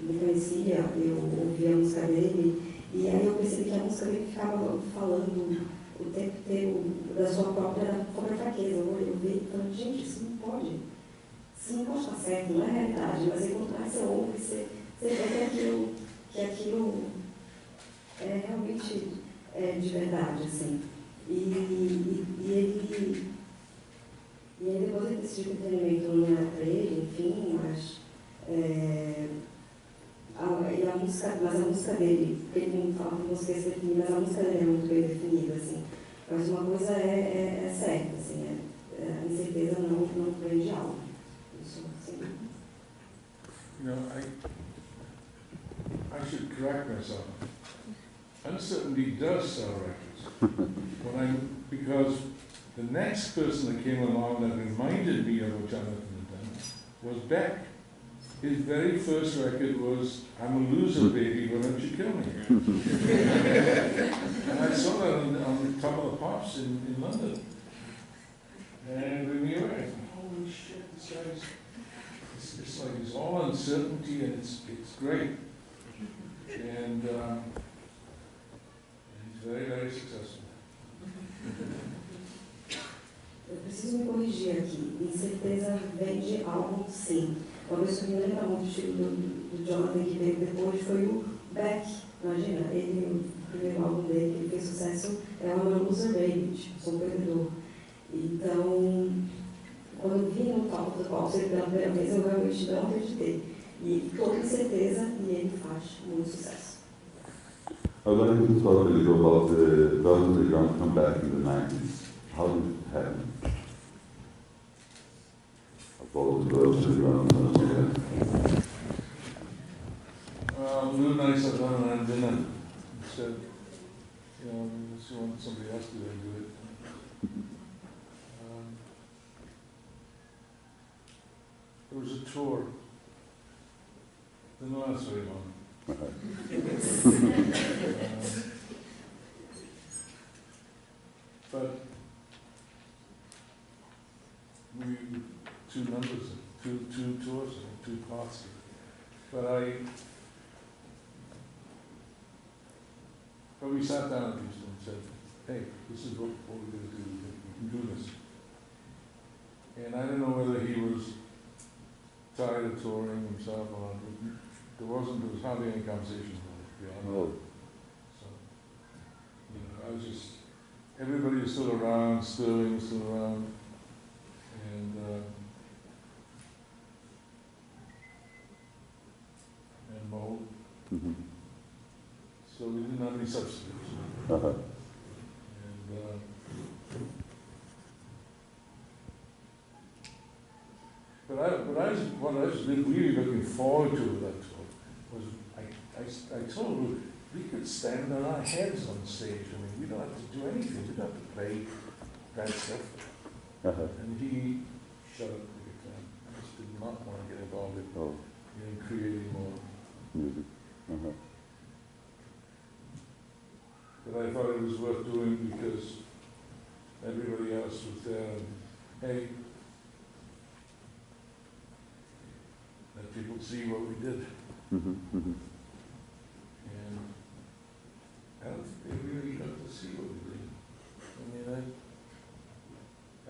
Speaker 5: me conhecia, eu ouvia a música dele, e aí eu percebi que a música dele ficava falando o tempo inteiro da sua própria fraqueza. Eu vi e falei, gente, isso não pode estar certo, não é realidade, mas aí quanto mais você ouve, você vê que aquilo é realmente de verdade, assim. E aí depois ele decidiu que o treinamento não era para ele, enfim, mas a música dele, porque ele não fala que música é definida, mas a música dele é muito bem definida, assim. Mas uma coisa é certa, assim, a incerteza não prende algo. Isso, assim.
Speaker 4: You know, I should correct myself. Uncertainty does sell records. Because the next person that came along that reminded me of what Jonathan had done was Beck. His very first record was "I'm a Loser, Baby, Why Don't You Kill Me?" And I saw that on the top of the Pops in London. And in New York, I thought, holy shit, this guy's, it's like it's all uncertainty and it's great. And he's very, very successful.
Speaker 5: Eu preciso me corrigir aqui. Incerteza vende álbum, sim. Uma vez que me lembra muito o estilo do Jonathan que veio depois foi o Beck. Imagina, o primeiro álbum dele que ele fez sucesso é o I'm a Loser, Baby, tipo, sou um perdedor. Então, quando eu vi no palco do Paulo pela primeira vez, eu realmente não acreditei. E estou com certeza, e ele faz muito sucesso.
Speaker 3: I would like to talk a little about the Velvet Underground comeback in the 90s. How did it happen? About the Velvet Underground.
Speaker 4: Lou and I sat down and had dinner and said, you know, unless you want somebody else to do it. There was a tour. Didn't last very long. But we two numbers, two tours, two parts. But we sat down at least and said, hey, this is what we're going to do. We can do this. And I don't know whether he was tired of touring himself or not. There was hardly any conversation about it, to be honest. So, you know, I was just, everybody was still around, Sterling was still around, and Mo.
Speaker 3: Mm-hmm.
Speaker 4: So we didn't have any substitutes.
Speaker 3: Uh-huh.
Speaker 4: And what I was really looking forward to with that tour was I told Luke, we could stand on our heads on stage. I mean, we don't have to do anything. We don't have to play that stuff.
Speaker 3: Uh-huh.
Speaker 4: And he shut up the guitar. I just did not want to get involved in creating more
Speaker 3: music. Uh-huh.
Speaker 4: But I thought it was worth doing because everybody else was there. And, hey, let people see what we did.
Speaker 3: Mm-hmm. Mm-hmm.
Speaker 4: And I don't think they really got to see what we did.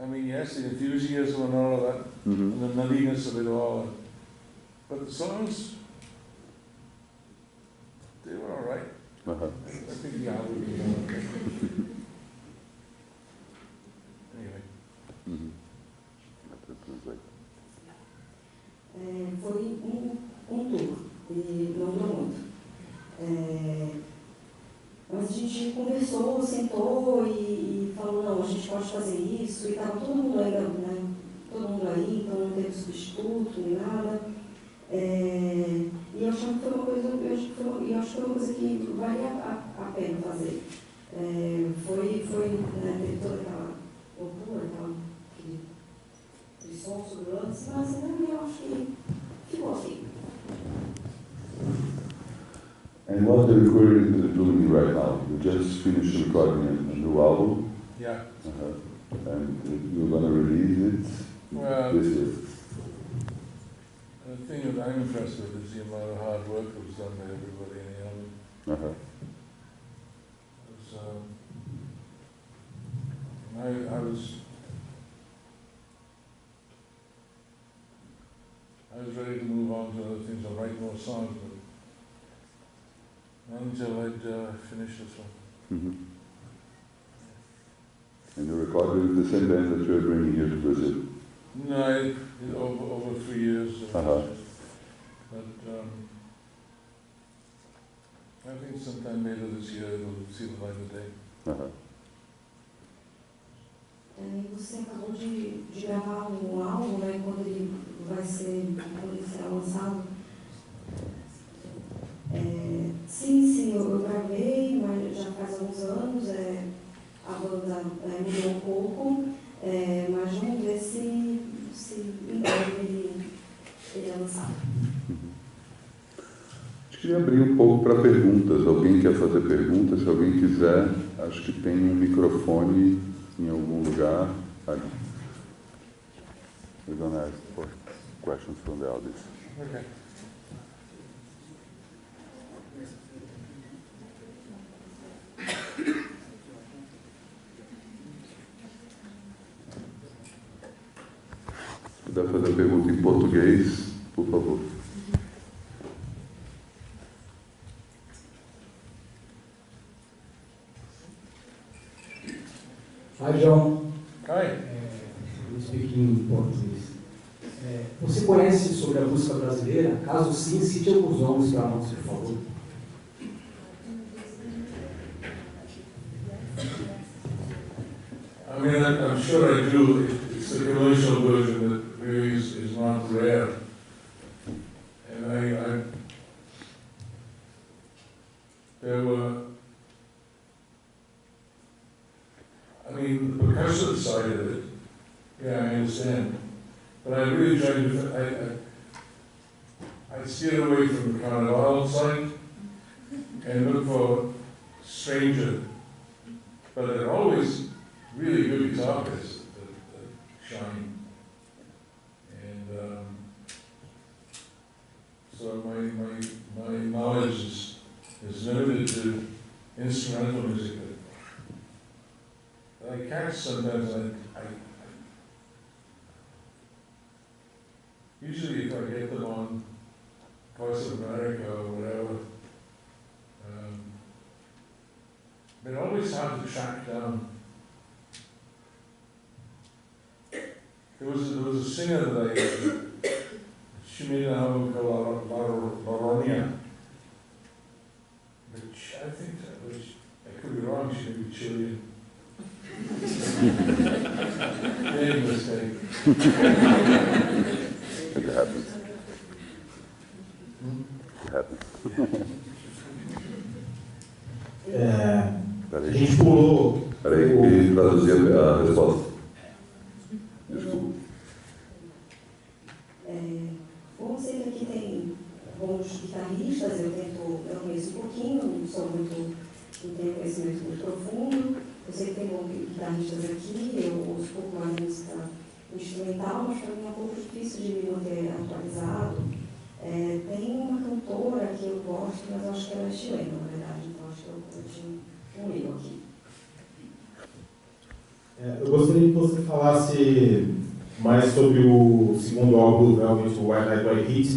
Speaker 4: I mean, yes, the enthusiasm and all of that,
Speaker 3: mm-hmm.
Speaker 4: and the nuttiness of it all. But the songs, they were all right. I think the hour would be more okay. Anyway.
Speaker 5: Foi tour, e não durou muito. Mas a gente conversou, sentou e falou, não, a gente pode fazer isso, e estava todo mundo ainda, né? Todo mundo aí, então não teve substituto nem nada. E eu acho que foi uma coisa, que valia a pena fazer. Teve toda aquela loucura, aquele som sobre o lance, mas eu acho que ficou assim.
Speaker 3: And what the recording is doing right now? You just finished recording a new album.
Speaker 4: Yeah.
Speaker 3: And you're going to release it this year.
Speaker 4: The thing that I'm impressed with is the amount of hard work that was done by everybody in the album. I was ready to move on to other things and write more songs, but not until I'd finished this one.
Speaker 3: And you recorded with the same band that you're bringing here to Brazil?
Speaker 4: No, over 3 years. But I think sometime later this year it'll see the light of day.
Speaker 5: Você acabou de gravar álbum, né, quando ele será lançado. Sim, eu gravei, mas já faz alguns anos, a banda mudou um pouco, mas vamos ver se em breve ele é lançado.
Speaker 3: Eu queria abrir um pouco para perguntas. Alguém quer fazer perguntas? Se alguém quiser, acho que tem um microfone em algum lugar. We're going to ask for questions from the audience.
Speaker 4: Okay.
Speaker 3: Se puder fazer a pergunta em português, por favor.
Speaker 6: Hi, John.
Speaker 4: Hi.
Speaker 6: Eu explico em português. Você conhece sobre a música brasileira? Caso sim, cite alguns nomes para nós, por favor.
Speaker 4: I mean, I'm sure I do. It's the commercial version that really is not rare. And there were, I mean, the percussive side of it, yeah, I understand. But I really tried to, I steered away from the carnival side and looked for stranger, but they're always really good guitar players that shine. And so my knowledge is limited to instrumental music. But I catch sometimes, usually if I get them on Voice of America or whatever, they're always hard to track down. There was a singer that she made an album called La Ronia, which I think, I could be wrong, she may be Chilean. Big mistake.
Speaker 3: It happens. It happens.
Speaker 6: A gente pulou.
Speaker 3: Peraí, que traduzir a resposta. Desculpa.
Speaker 5: Como sempre aqui tem bons guitarristas, eu conheço um pouquinho, não tenho conhecimento muito profundo. Eu sei que tem bons guitarristas aqui, eu ouço um pouco mais música instrumental, mas para mim é um pouco difícil de me manter atualizado. Tem uma cantora que eu gosto, mas eu acho que ela é chilena, na verdade, então acho que eu tinha um erro aqui.
Speaker 7: Eu gostaria que você falasse mais sobre o segundo álblo, realmente o White Night White Heat,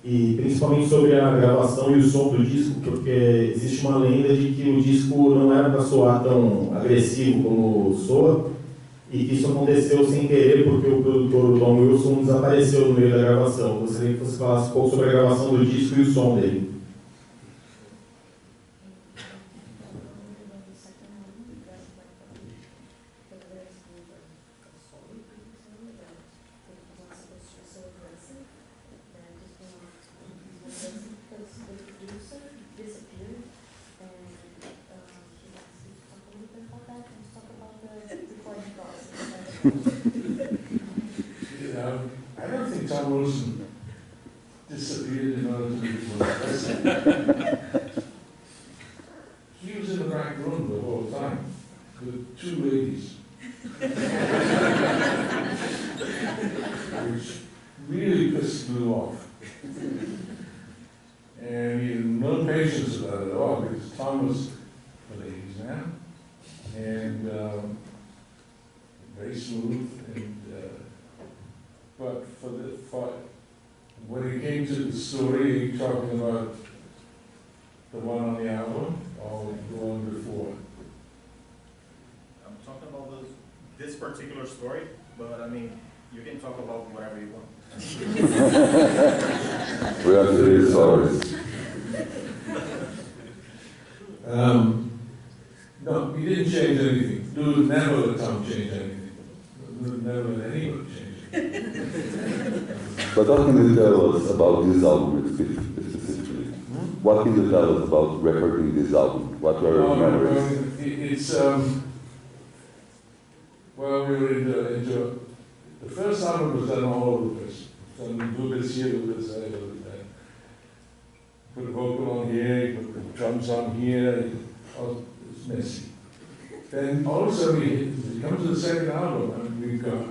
Speaker 7: e principalmente sobre a gravação e o som do disco, porque existe uma lenda de que o disco não era para soar tão agressivo como soa, e que isso aconteceu sem querer porque o produtor Tom Wilson desapareceu no meio da gravação. Eu gostaria que você falasse um pouco sobre a gravação do disco e o som dele.
Speaker 4: I don't think Tom Wilson disappeared in order to be arrested. He was in the back room the whole time with two ladies, which really pissed Lou off. And he had no patience with that at all, because Tom was a ladies' man, and very smooth, and but for when it came to the story, talking about the one on the album or the one before.
Speaker 8: I'm talking about this particular story, but I mean, you can talk about whatever you want.
Speaker 3: We have to hear stories.
Speaker 4: No, he didn't change anything. Lou never let Tom change anything. Lou never let anybody change anything.
Speaker 3: But what can you tell us about this album specifically? What can you tell us about recording this album? What were your memories?
Speaker 4: It's well, we were into the first album was done all over the place. Done a little bit here, a little bit there, a little bit there. Put a vocal on here, put the drums on here. It's messy. Then all of a sudden we come to the second album and we've got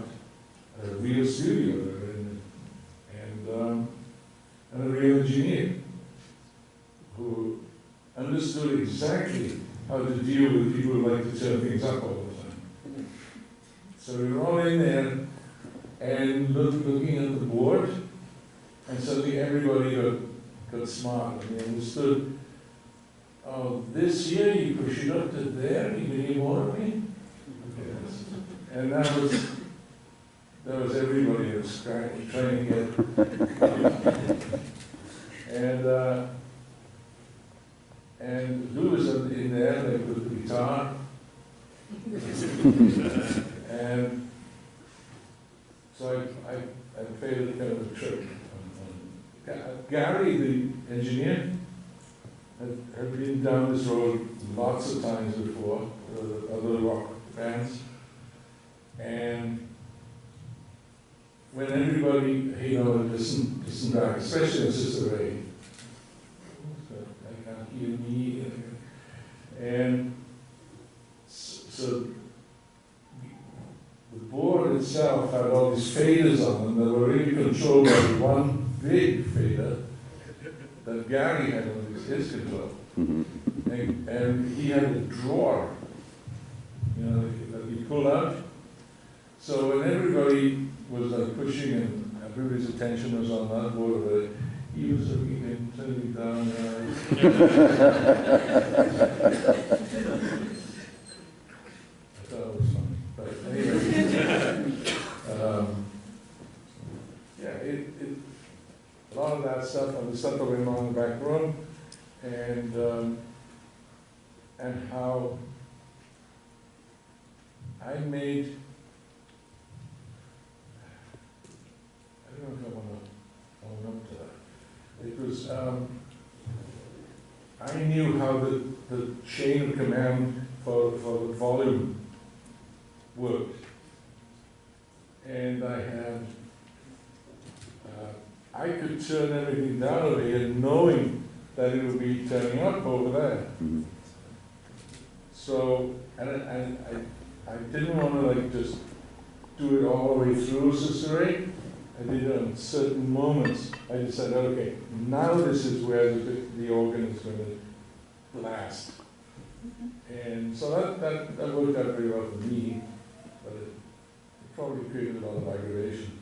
Speaker 4: a real studio and a real engineer who understood exactly how to deal with people who like to turn things up all the time. So we were all in there and looking at the board, and suddenly everybody got smart and they understood, oh, this here, you push it up to there, you need more of me? Yes. And that was everybody that was trying to get. And Lou was in there, they put the guitar. And so I played a kind of a trick. Gary, the engineer, had been down this road lots of times before, other rock bands. And when everybody, listen back, especially in Sister Ray, I can't hear me. And so the board itself had all these faders on them that were really controlled by one big fader that Gary had on his control. And he had a drawer, that he pulled out. So when everybody was pushing and everybody's attention was on that board, he was looking and turning down. I thought it was funny. But anyway, a lot of that stuff and the stuff that went on in the back room, and how I made, I don't know if I want to own up to that. It was, I knew how the chain of command for the volume worked. And I had, I could turn everything down over here knowing that it would be turning up over there. So, and I didn't want to just do it all the way through Sister Ray. I did it on certain moments. I decided, okay, now this is where the organ is going to blast. And so that worked out very well for me, but it probably created a lot of aggravation.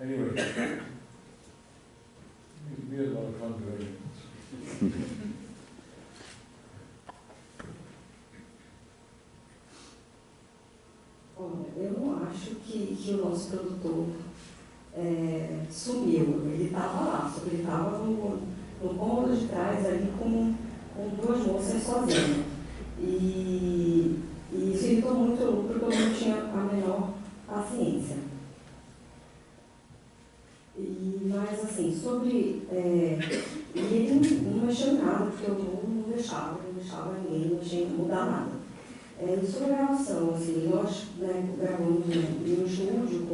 Speaker 4: Anyway, we had a lot of controversy.
Speaker 5: Olha, eu não acho que o nosso produtor sumiu. Ele estava lá, só que ele estava no cômodo de trás ali com duas moças sozinhas. E isso irritou muito eu, porque eu não tinha a menor paciência. Mas assim, sobre. Ele não mexeu em nada, porque eu não deixava ninguém, não tinha que mudar nada. Sobre a gravação, assim, nós gravamos no estúdio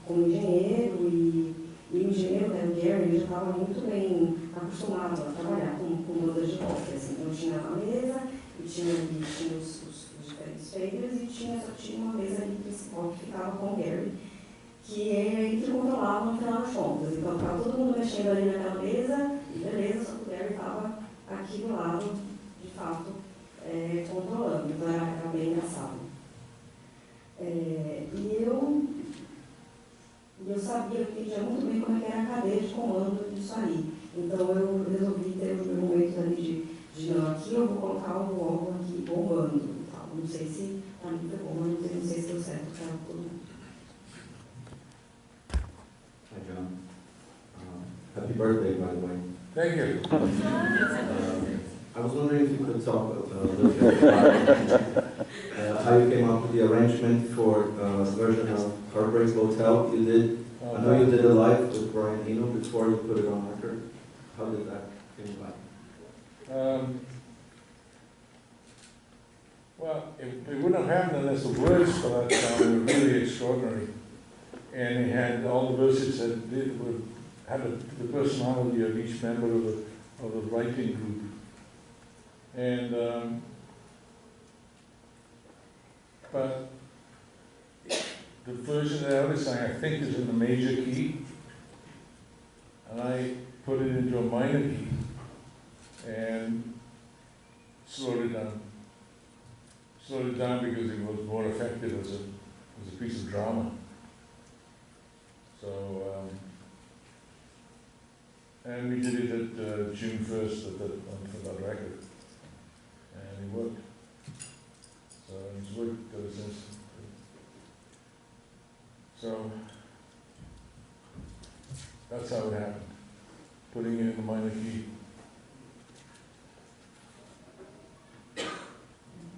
Speaker 5: com o engenheiro, e o engenheiro, o Gary, já estava muito bem acostumado a trabalhar com bandas de rock. Assim. Então tinha a mesa, e tinha os diferentes faders, e só tinha uma mesa ali principal que ficava com o Gary, que é ele que controlava no final das contas. Então ficava todo mundo mexendo ali naquela mesa, e beleza, só que o Gary estava aqui do lado, de fato, controlando. Então era bem engraçado. E eu sabia, eu entendia muito bem como era a cadeia de comando disso aí. Então eu resolvi ter os meus momentos ali de não, aqui eu vou colocar o órgão aqui bombando. Tal. Não sei se para mim foi bom, mas não sei se deu certo para todo mundo.
Speaker 9: Hi, John. Happy birthday, by the way.
Speaker 4: Thank you.
Speaker 9: I was wondering if you could talk a little bit about how you came up with the arrangement for a version of Heartbreak Hotel. You did, I know you did a live with Brian Eno before you put it on record. How did that come about?
Speaker 4: Well, it wouldn't have happened unless the words for that song were really extraordinary. And it had all the verses that had the personality of each member of the writing group. And but the version that I was sang, I think, is in the major key, and I put it into a minor key and slowed it down. Slowed it down because it was more effective as a piece of drama. So, and we did it at June 1st for that record. And it worked. So it's worked ever since. So that's how it happened. Putting it in the minor key.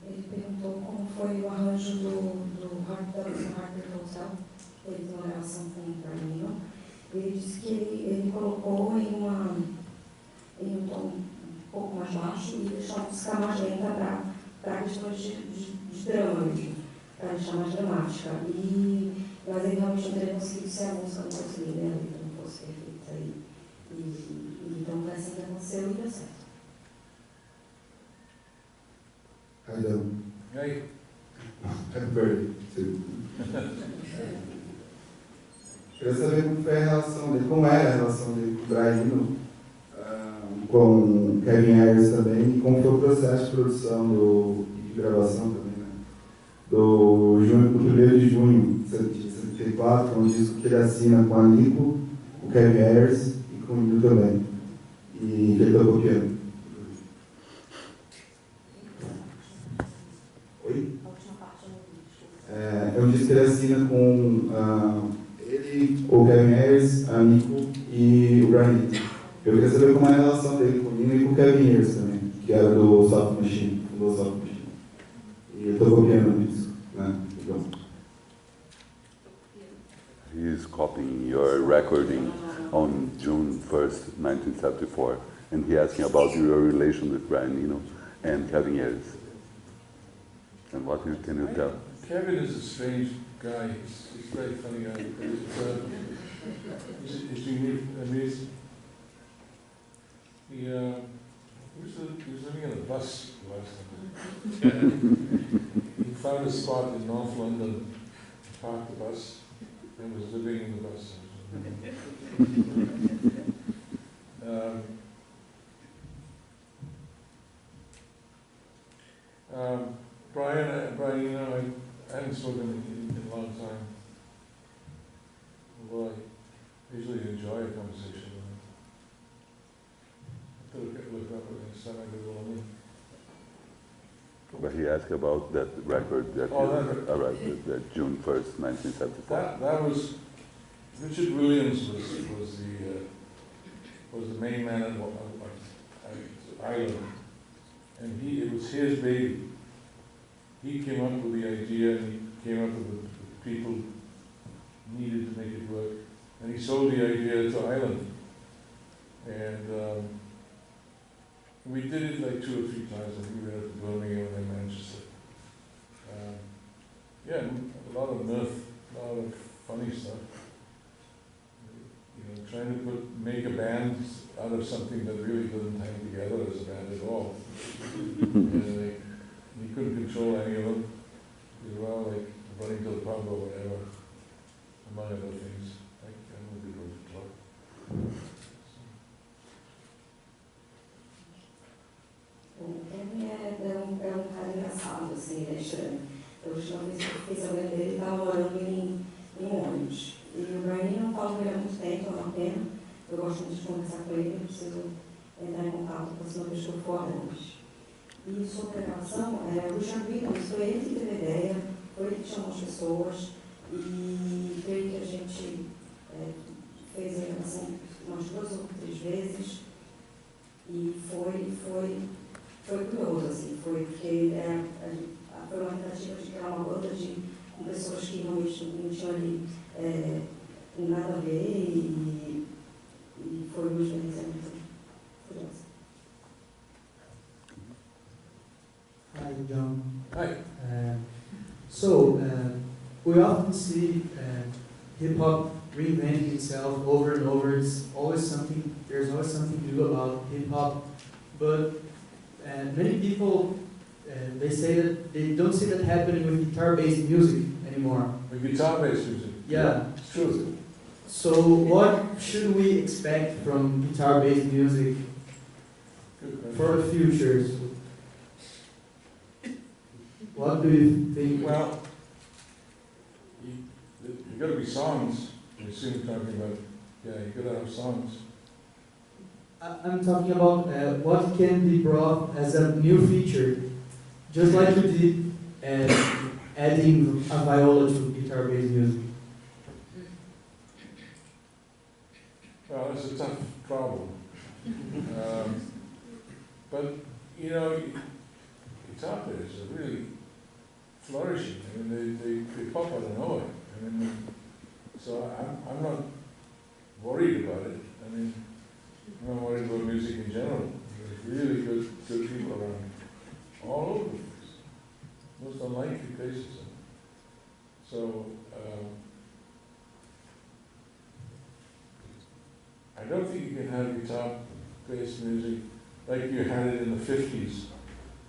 Speaker 5: Ele perguntou como foi o arranjo da música Heartbreak Hotel, que ele tem uma relação com o Brian. Ele disse que ele colocou em um tom um pouco mais baixo e deixou a música mais lenta para questões de drama mesmo, para deixar mais dramática. Mas ele realmente não teria conseguido ser a música, não conseguiu, né? A letra não fosse perfeita. Então foi assim que aconteceu e deu certo.
Speaker 10: Hi, Dan.
Speaker 4: Hey.
Speaker 10: Happy birthday to you. Queria saber como foi a relação dele, como era a relação dele com o Brian, com o Kevin Ayers também, e como foi o processo de produção e de gravação também, né? Do 1º de junho de 74, um disco que ele assina com a Nico, o Kevin Ayers e com o Nino também. E que ele tocou piano. Oi? É um disco que ele assina com ele, o Kevin Ayers, a Nico e o Brian. Eu queria saber como é a relação dele com o Nino e com o Kevin Ayers também, que era do Soft Machine, do Soft Machine. E ele tocou piano nisso, né? Então.
Speaker 3: He is copying your recording on June 1st, 1974, and he asking about your relation with Brian Eno and Kevin Ayers. And what can you tell?
Speaker 4: Kevin is a strange guy. He's a very funny guy. He's unique. I mean, he was living in a bus last time. He found a spot in North London, parked the bus, and was living in the bus. Brian, you know, I haven't spoken in a long time. Boy, usually enjoy a conversation. I have to look up next time I go to London.
Speaker 3: But he asked about that record that arrived that June 1st, 1974.
Speaker 4: That was Richard Williams was the main man at Island, and it was his baby. He came up with the idea, and he came up with the people needed to make it work, and he sold the idea to Island, and we did it like 2 or 3 times. I think we went to Birmingham and then Manchester. Yeah, a lot of mirth, a lot of funny stuff. You know, trying to make a band out of something that really doesn't hang together as a band at all. And you couldn't control any of them. They were all like running to the pub or whatever, among other things. I'm a good road to talk.
Speaker 5: O Kevin é um cara engraçado, assim, ele é estranho. A última vez que eu fiquei sabendo dele, ele estava morando em um ônibus. E o Brian não falo com ele há muito tempo, é uma pena. Eu gosto muito de conversar com ele, eu preciso entrar em contato com a próxima vez que eu for a Londres. E sobre a gravação, o Richard Williams foi ele que teve a ideia, foi ele que chamou as pessoas, e creio que a gente fez a gravação umas 2 ou 3 vezes, e foi curioso, assim, foi porque foi uma tentativa de criar uma banda com pessoas que realmente não tinham ali nada a ver, e foi uma experiência muito curiosa.
Speaker 11: Hi, John.
Speaker 4: Hi.
Speaker 11: We often see hip hop reinventing itself over and over. There's always something new about hip hop, but many people they say that they don't see that happening with guitar-based music anymore.
Speaker 4: With guitar-based music?
Speaker 11: Yeah.
Speaker 4: It's true.
Speaker 11: So what should we expect from guitar-based music for the future? What do you think?
Speaker 4: Well, you got to be songs. You see me talking about, you got to have songs.
Speaker 11: I'm talking about what can be brought as a new feature, just like you did adding a viola to guitar-based music.
Speaker 4: Well, that's a tough problem. But, you know, guitar players are really flourishing. I mean, they pop out of nowhere. I mean, so I'm not worried about it. I mean, I'm not worried about music in general. There's really good people around all over the place. Most unlikely places. So, I don't think you can have guitar-based music like you had it in the 50s,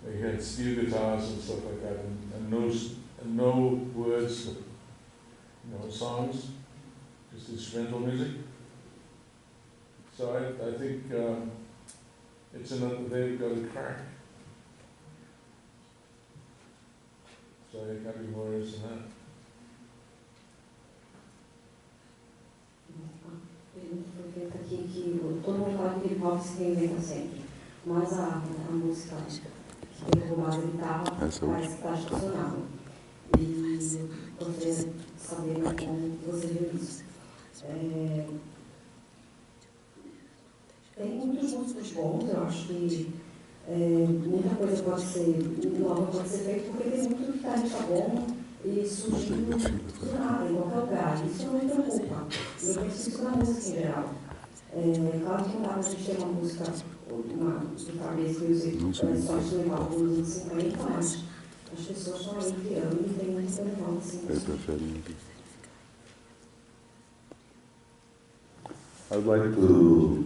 Speaker 4: where you had steel guitars and stuff like that, and no words, songs, just instrumental music. So I think it's another they've got to crack. So I can't be more worse than that.
Speaker 5: Foi feita aqui que todo mundo fala que o hip hop se reinventa sempre, mas a música que tem roubado a guitarra parece que está estacionada. E gostaria de saber como você vê isso. Tem muitos músicos bons, eu acho que muita coisa pode ser nova, pode ser feita, porque tem muito guitarrista bom e surgindo do nada, em qualquer lugar. Isso não me preocupa. Eu penso isso na música em geral. Claro que não dá pra gente ter uma música, uma guitar-based music, só instrumental dos anos 50, mas as pessoas estão aí criando e tem muita coisa nova assim.
Speaker 3: I would like to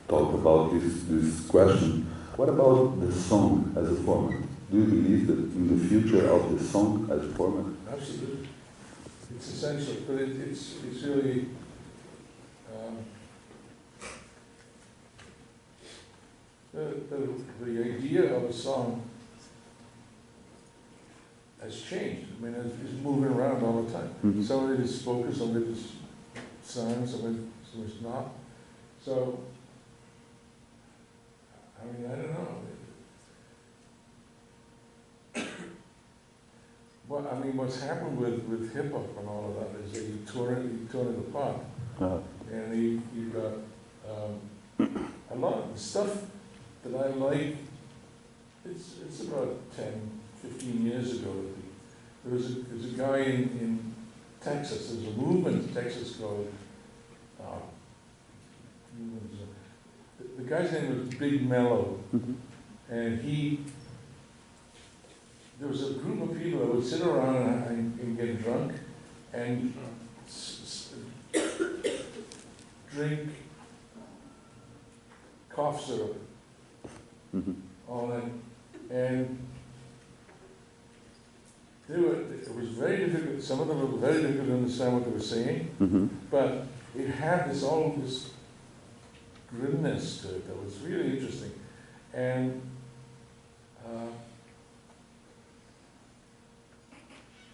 Speaker 3: talk about this question. What about the song as a format? Do you believe that in the future of the song as a format?
Speaker 4: Absolutely. It's essential, but it's really the idea of a song has changed. I mean, it's moving around all the time.
Speaker 3: Mm-hmm.
Speaker 4: Some of it is spoken, some of it is songs, some which not. So, I mean, I don't know. Well, I mean, what's happened with hip hop and all of that is that you torn it apart, and you got a lot of the stuff that I like. It's about 10, 15 years ago. There was a guy in Texas. There's a movement in Texas called. The guy's name was Big Mellow, and there was a group of people that would sit around and get drunk and drink cough syrup all night. And it was very difficult. Some of them were very difficult to understand what they were saying, but it had this grimness to it that was really interesting. And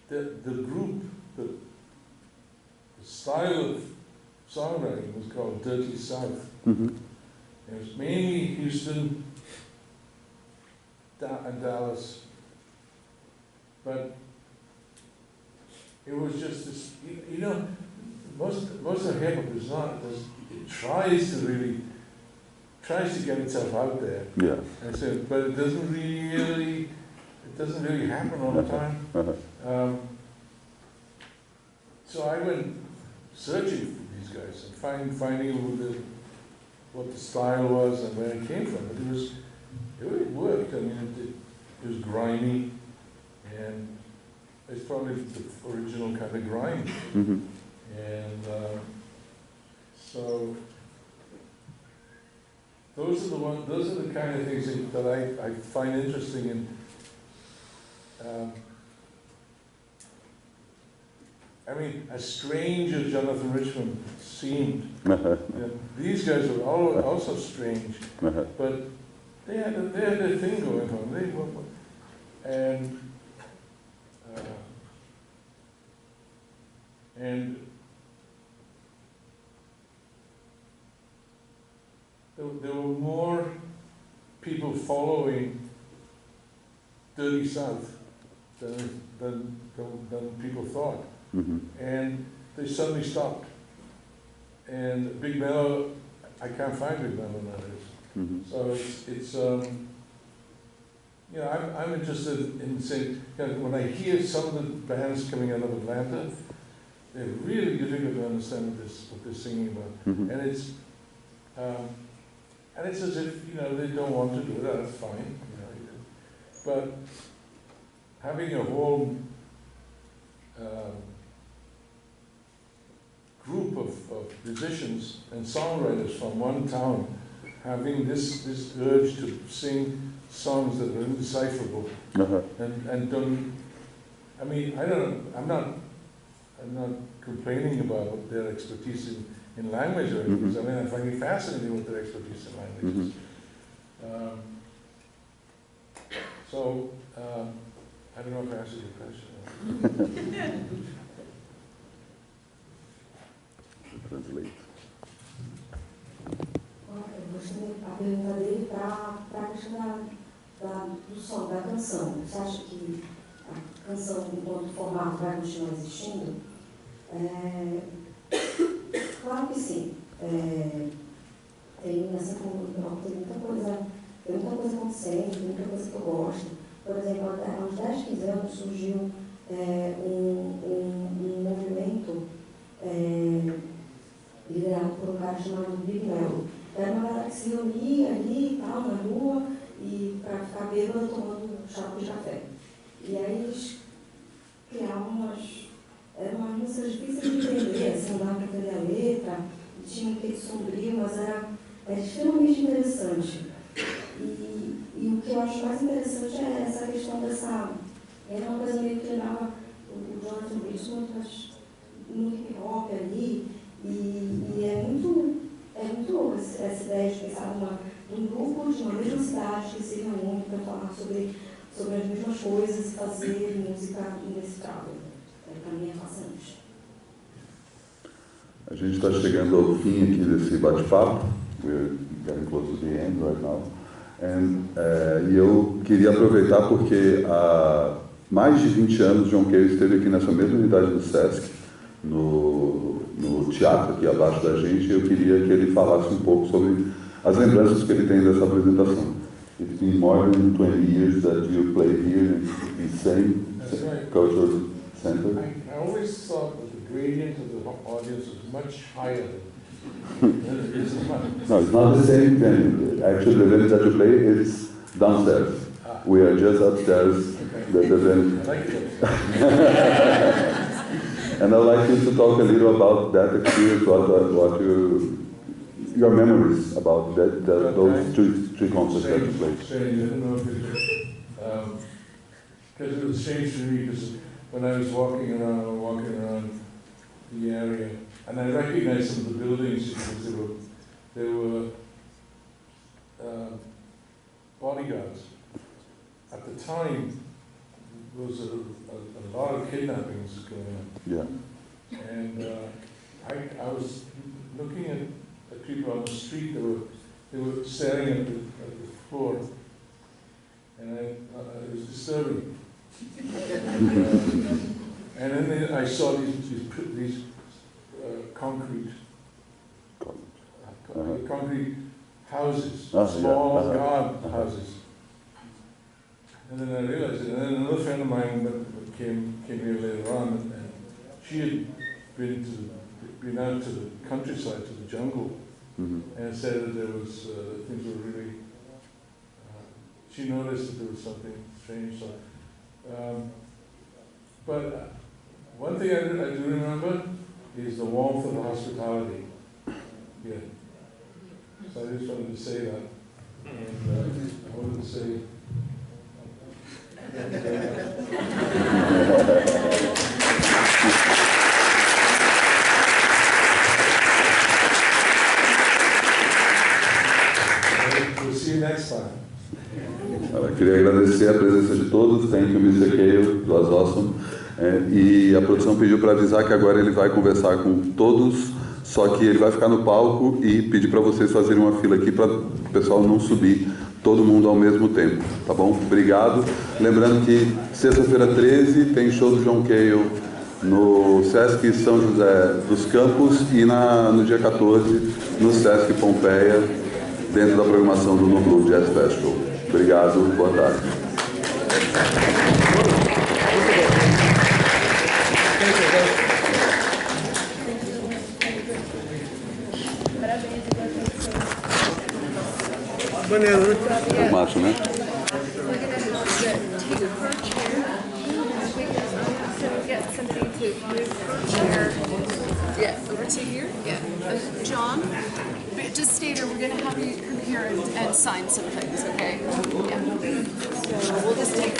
Speaker 4: the group, the style of songwriting was called Dirty South. It was mainly Houston and Dallas, but it was just this, you know, most of hip hop is not, it tries to get itself out there.
Speaker 3: Yeah.
Speaker 4: And so, but it doesn't really happen all the time. So I went searching for these guys and finding what the style was and where it came from. But it worked. I mean, it was grimy, and it's probably the original kind of grime. And so those are the kind of things that I find interesting in. I mean, as strange as Jonathan Richman seemed, you know, these guys were also strange, but they had their thing going on. And there were more people following Dirty South than people thought. And they suddenly stopped. And Big Mellow, I can't find Big Mellow nowadays. So it's you know, I'm interested in saying, you know, when I hear some of the bands coming out of Atlanta, they're really difficult to understand what they're singing about. And it's as if, you know, they don't want to do that. That's fine, you know. But having a whole group of musicians and songwriters from one town having this urge to sing songs that are indecipherable and don't. I mean, I don't. I'm not complaining about their expertise in language or anything. I mean, I find it fascinating with their expertise in languages. So I don't know if I answered your question.
Speaker 3: Translate.
Speaker 5: Eu gostei a pergunta dele para a questão do som, da canção. Você acha que a canção, enquanto formato, vai continuar existindo? Claro que sim. Tem, assim como no rock, tem muita coisa acontecendo, tem muita coisa que eu gosto. Por exemplo, há uns 10, 15 anos surgiu um movimento liderado por um cara chamado Big Mellow. Era uma galera que se reunia ali e tal, na rua, e para ficar bêbado tomando um chapo de café. E aí eles criavam eram umas músicas difíceis de entender, assim, não dava para entender a letra, tinha um quê sombrio, mas era extremamente interessante. E o que eu acho mais interessante é essa questão dessa. Era uma coisa meio que lembrava o Jonathan Richman, mas no hip hop ali. E é muito louco essa ideia de pensar num grupo de uma mesma cidade que se reúne para falar sobre as mesmas coisas e fazer música indecifrável. Para mim é fascinante.
Speaker 3: A A gente está chegando ao fim aqui desse bate-papo. We're getting close to the end right now. E eu queria aproveitar porque há mais de 20 anos John Cale esteve aqui nessa mesma unidade do Sesc, no teatro aqui abaixo da gente, e eu queria que ele falasse um pouco sobre as lembranças que ele tem dessa apresentação. It's been more than 20 years that you play here in the same cultural center.
Speaker 4: I always thought that the gradient of the audience was much higher than it is now.
Speaker 3: No, it's not the same venue. Actually, the venue that you play is downstairs. We are just upstairs.
Speaker 4: Okay.
Speaker 3: The venue.
Speaker 4: I like it.
Speaker 3: And I'd like you to talk a little about that experience, what your memories about those three concerts that you played.
Speaker 4: Strange, I don't know if because it was strange to me, because when I was walking around the area, and I recognized some of the buildings because they were bodyguards. At the time, there was a lot of kidnappings going on.
Speaker 3: Yeah.
Speaker 4: And I was looking at people on the street. They were staring at the floor, and it was disturbing. And then I saw these concrete houses, small yard houses. And then I realized it. And then another friend of mine came here later on, and she had been out to the countryside, to the jungle, and said that there was things were really. She noticed that there was something strange. So, but one thing I do remember is the warmth of the hospitality. Yeah. So I just wanted to say that, and I wanted to say. We'll see you next time.
Speaker 3: Eu queria agradecer a presença de todos. Thank you, Mr. Cale, it was awesome. E a produção pediu para avisar que agora ele vai conversar com todos, só que ele vai ficar no palco e pedir para vocês fazerem uma fila aqui para o pessoal não subir todo mundo ao mesmo tempo, tá bom? Obrigado. Lembrando que sexta-feira 13 tem show do John Cale no Sesc São José dos Campos e no dia 14 no Sesc Pompeia, dentro da programação do Núcleo Jazz Festival. Obrigado, boa tarde. É macho, né?
Speaker 12: Yeah, over to here. Yeah. John, just stay there. We're going to have you come here and sign some things, okay? Yeah. So we'll just take